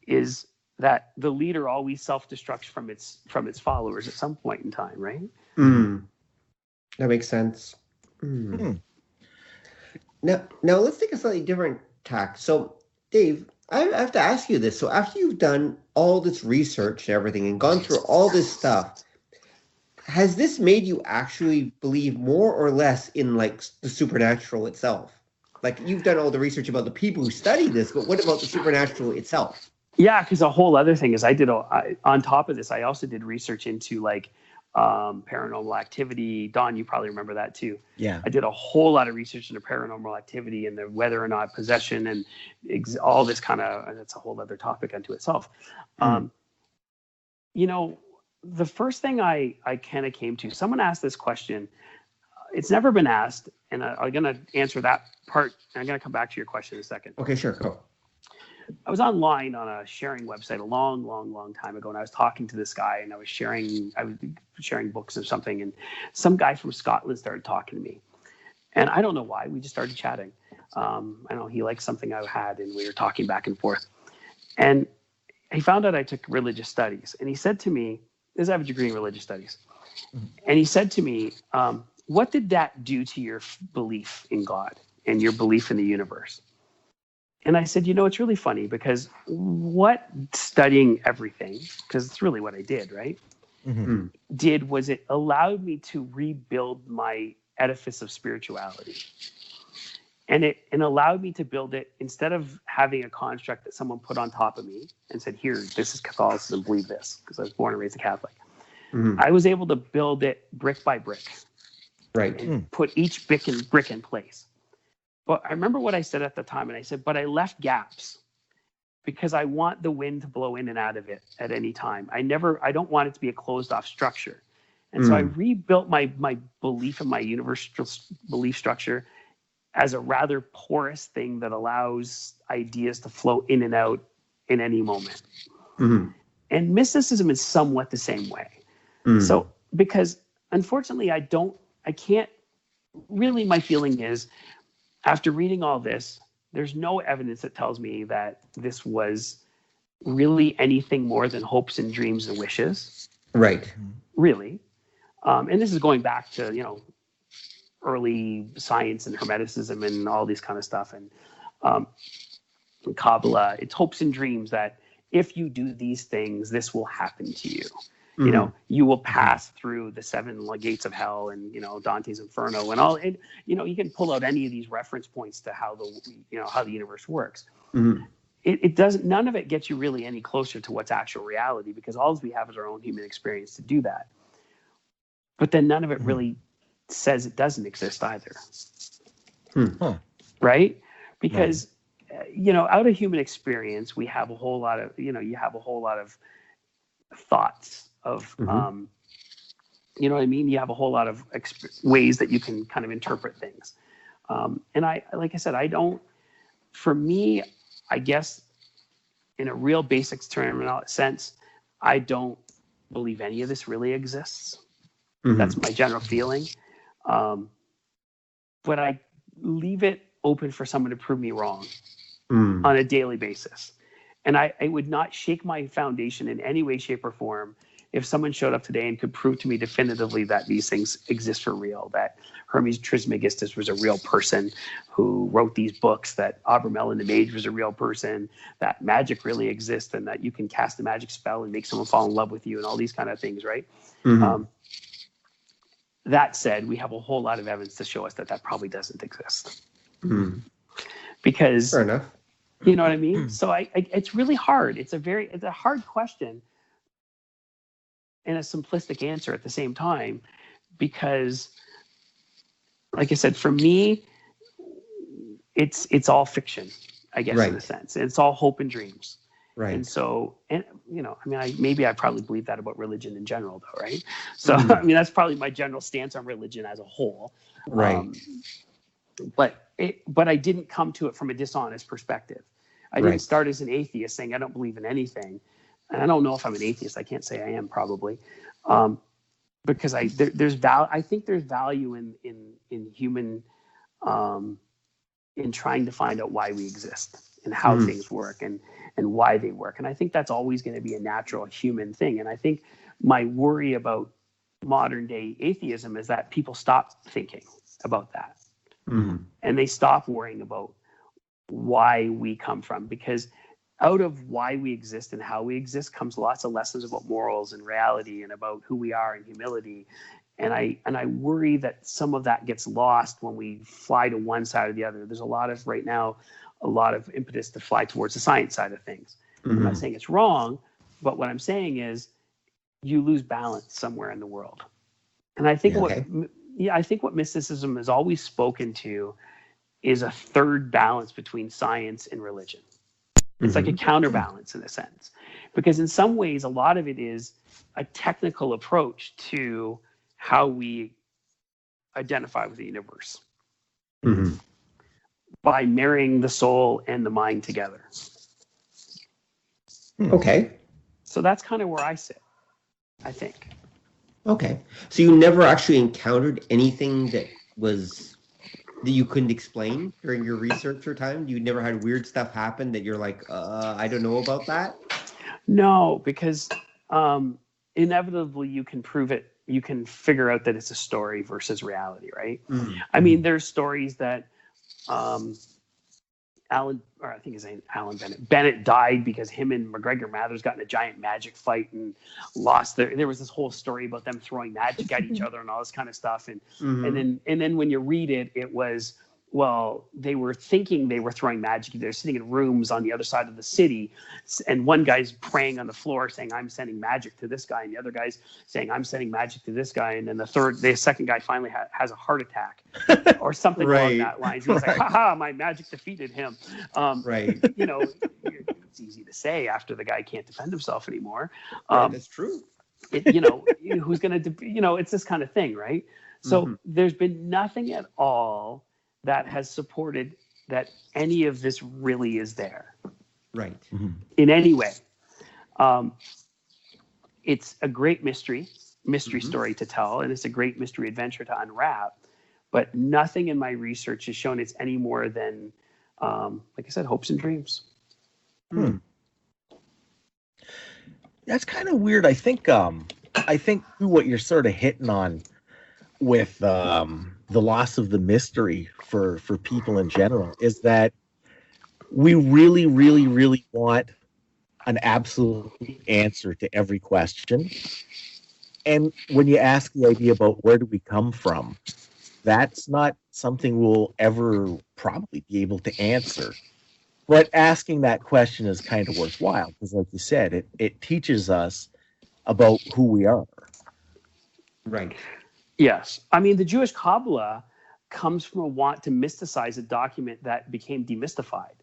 is that the leader always self-destructs from its followers at some point in time, right? That makes sense. Now let's take a slightly different tack. So, Dave, I have to ask you this. So after you've done all this research and everything and gone through all this stuff, has this made you actually believe more or less in, like, the supernatural itself? Like, you've done all the research about the people who study this, but what about the supernatural itself? Yeah, because a whole other thing is on top of this, I also did research into, like, paranormal activity. Don, you probably remember that too. Yeah. I did a whole lot of research into paranormal activity and whether or not possession and all this kind of, that's a whole other topic unto itself. You know, the first thing I kind of came to, someone asked this question. It's never been asked, and I'm going to answer that part. I'm going to come back to your question in a second. Okay, sure. Cool. I was online on a sharing website a long time ago, and I was talking to this guy, and I was sharing books or something, and some guy from Scotland started talking to me, and I don't know why, we just started chatting. I know he liked something I had, and we were talking back and forth, and he found out I took religious studies, and he said to me, I have a degree in religious studies, and he said to me, what did that do to your belief in God and your belief in the universe? And I said, it's really funny, because what studying everything, because it's really what I did, right? Was it allowed me to rebuild my edifice of spirituality. And it allowed me to build it, instead of having a construct that someone put on top of me and said, here, this is Catholicism, believe this, because I was born and raised a Catholic. I was able to build it brick by brick. Right. And put each brick in place. But I remember what I said at the time, and I said, but I left gaps because I want the wind to blow in and out of it at any time. I don't want it to be a closed off structure. And so I rebuilt my belief in my universal belief structure as a rather porous thing that allows ideas to flow in and out in any moment. And mysticism is somewhat the same way. So, because unfortunately I can't really, my feeling is, after reading all this, there's no evidence that tells me that this was really anything more than hopes and dreams and wishes. Right. Really. And this is going back to, early science and Hermeticism and all these kind of stuff. And Kabbalah, it's hopes and dreams that if you do these things, this will happen to you. You will pass through the 7 gates of hell and, Dante's Inferno and all. And, you can pull out any of these reference points to how the universe works. It doesn't, none of it gets you really any closer to what's actual reality, because all we have is our own human experience to do that. But then none of it really says it doesn't exist either. Right? Because, out of human experience, we have a whole lot of, you have a whole lot of thoughts of, you know what I mean? You have a whole lot of ways that you can kind of interpret things. And like I said, for me, I guess in a real basic sense, I don't believe any of this really exists. That's my general feeling. But I leave it open for someone to prove me wrong on a daily basis. And I would not shake my foundation in any way, shape, or form if someone showed up today and could prove to me definitively that these things exist for real, that Hermes Trismegistus was a real person who wrote these books, that Abramelin the Mage was a real person, that magic really exists, and that you can cast a magic spell and make someone fall in love with you and all these kind of things, right? That said, we have a whole lot of evidence to show us that probably doesn't exist. Because, fair enough. You know what I mean? So it's really hard. It's a hard question and a simplistic answer at the same time, because, like I said, for me, it's all fiction, I guess, in a sense. It's all hope and dreams. Right. And so, maybe I probably believe that about religion in general, though, right? So, that's probably my general stance on religion as a whole. Right. But I didn't come to it from a dishonest perspective. I didn't start as an atheist saying I don't believe in anything. And I don't know if I'm an atheist. I can't say I am, probably. Because I think there's value in human, in trying to find out why we exist and how things work and why they work. And I think that's always going to be a natural human thing. And I think my worry about modern day atheism is that people stop thinking about that. And they stop worrying about why we come from, because out of why we exist and how we exist comes lots of lessons about morals and reality and about who we are and humility. And I worry that some of that gets lost when we fly to one side or the other. There's right now a lot of impetus to fly towards the science side of things. I'm not saying it's wrong, but what I'm saying is you lose balance somewhere in the world. And I think I think what mysticism has always spoken to is a third balance between science and religion. It's like a counterbalance in a sense, because in some ways, a lot of it is a technical approach to how we identify with the universe by marrying the soul and the mind together. Okay. So that's kind of where I sit, I think. Okay. So you never actually encountered anything that you couldn't explain during your research or time? You never had weird stuff happen that you're like, I don't know about that? No, because inevitably you can prove it. You can figure out that it's a story versus reality, right? Mm-hmm. I mean, there's stories that Alan, or I think his name Alan Bennett. Bennett died because him and McGregor Mathers got in a giant magic fight and lost there was this whole story about them throwing magic at each other and all this kind of stuff. And then when you read it, it was, well, they were thinking they were throwing magic. They're sitting in rooms on the other side of the city, and one guy's praying on the floor saying, I'm sending magic to this guy, and the other guy's saying, I'm sending magic to this guy, and then the second guy finally has a heart attack or something along that line. He's like, haha, my magic defeated him. Right. You know, it's easy to say after the guy can't defend himself anymore. That's true. Who's going to, it's this kind of thing, right? So there's been nothing at all that has supported that any of this really is there. Right. In any way. It's a great mystery story to tell, and it's a great mystery adventure to unwrap, but nothing in my research has shown it's any more than, like I said, hopes and dreams. That's kind of weird. I think what you're sort of hitting on with the loss of the mystery for people in general is that we really, really, really want an absolute answer to every question. And when you ask the idea about where do we come from, that's not something we'll ever probably be able to answer. But asking that question is kind of worthwhile because, like you said, it teaches us about who we are. Right. Yes. I mean, the Jewish Kabbalah comes from a want to mysticize a document that became demystified.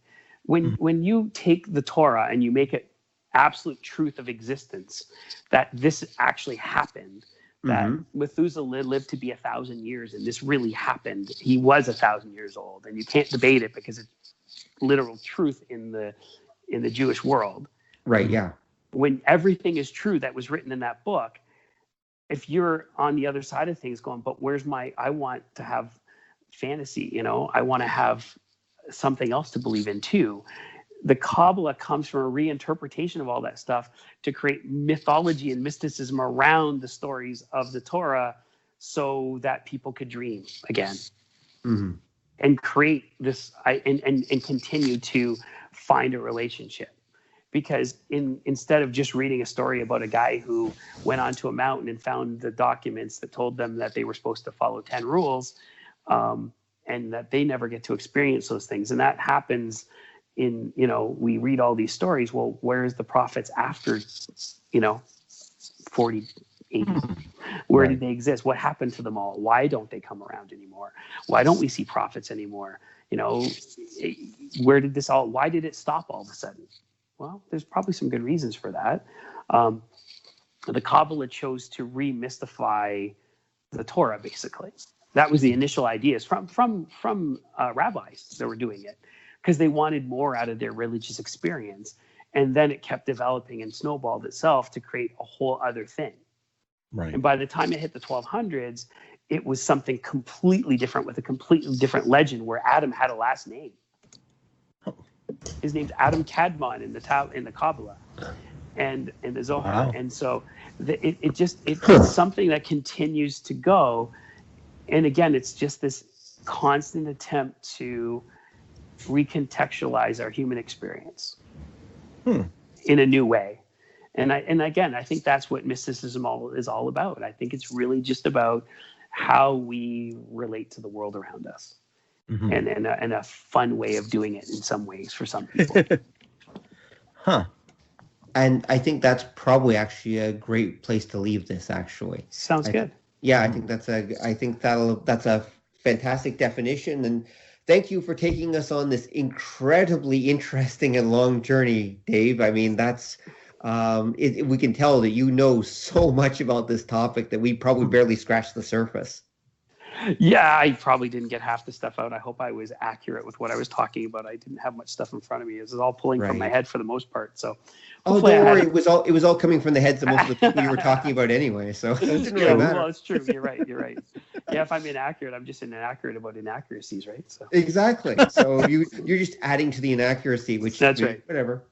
When you take the Torah and you make it absolute truth of existence, that this actually happened, that Methuselah lived to be 1,000 years, and this really happened. He was 1,000 years old, and you can't debate it because it's literal truth in the Jewish world. Right. Yeah. When everything is true that was written in that book, if you're on the other side of things going, but I want to have fantasy, I want to have something else to believe in too. The Kabbalah comes from a reinterpretation of all that stuff to create mythology and mysticism around the stories of the Torah so that people could dream again and create this and continue to find a relationship. Because instead of just reading a story about a guy who went onto a mountain and found the documents that told them that they were supposed to follow 10 rules, and that they never get to experience those things. And that happens we read all these stories. Well, where's the prophets after, 40, 80? Where did they exist? What happened to them all? Why don't they come around anymore? Why don't we see prophets anymore? Why did it stop all of a sudden? Well, there's probably some good reasons for that. The Kabbalah chose to remystify the Torah, basically. That was the initial ideas from rabbis that were doing it because they wanted more out of their religious experience. And then it kept developing and snowballed itself to create a whole other thing. Right. And by the time it hit the 1200s, it was something completely different with a completely different legend where Adam had a last name. His name's Adam Kadmon in the Kabbalah and in the Zohar. Wow. And so it's something that continues to go. And again, it's just this constant attempt to recontextualize our human experience in a new way. And again, I think that's what mysticism is all about. I think it's really just about how we relate to the world around us. And a fun way of doing it in some ways for some people. And I think that's probably actually a great place to leave this, actually. Sounds good. Yeah, I think that's a fantastic definition. And thank you for taking us on this incredibly interesting and long journey, Dave. I mean, that's we can tell that you know so much about this topic that we probably barely scratched the surface. Yeah, I probably didn't get half the stuff out. I hope I was accurate with what I was talking about. I didn't have much stuff in front of me. It was all pulling from my head for the most part. So, don't worry. It was all coming from the heads of most of the people you were talking about anyway. So it didn't really matter. Well, it's true. You're right. Yeah, if I'm inaccurate, I'm just inaccurate about inaccuracies, right? So exactly. So you're just adding to the inaccuracy, which that's right. Whatever.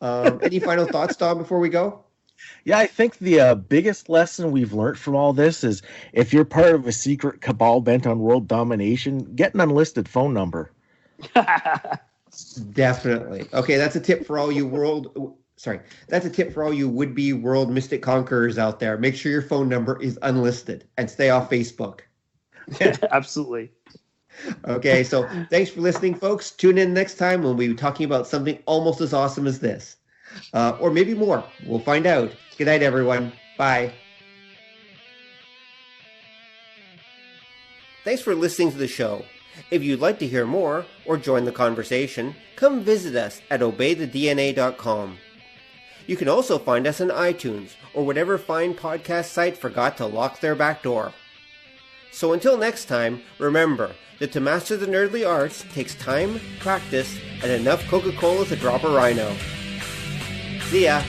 Any final thoughts, Tom, before we go? Yeah, I think the biggest lesson we've learned from all this is if you're part of a secret cabal bent on world domination, get an unlisted phone number. Definitely. Okay, that's a tip for all you would-be world mystic conquerors out there. Make sure your phone number is unlisted and stay off Facebook. Absolutely. Okay, so thanks for listening, folks. Tune in next time when we'll be talking about something almost as awesome as this. Or maybe more. We'll find out. Good night, everyone. Bye. Thanks for listening to the show. If you'd like to hear more or join the conversation, come visit us at obeythedna.com. You can also find us on iTunes or whatever fine podcast site forgot to lock their back door. So until next time, remember that to master the nerdly arts takes time, practice, and enough Coca-Cola to drop a rhino. See ya!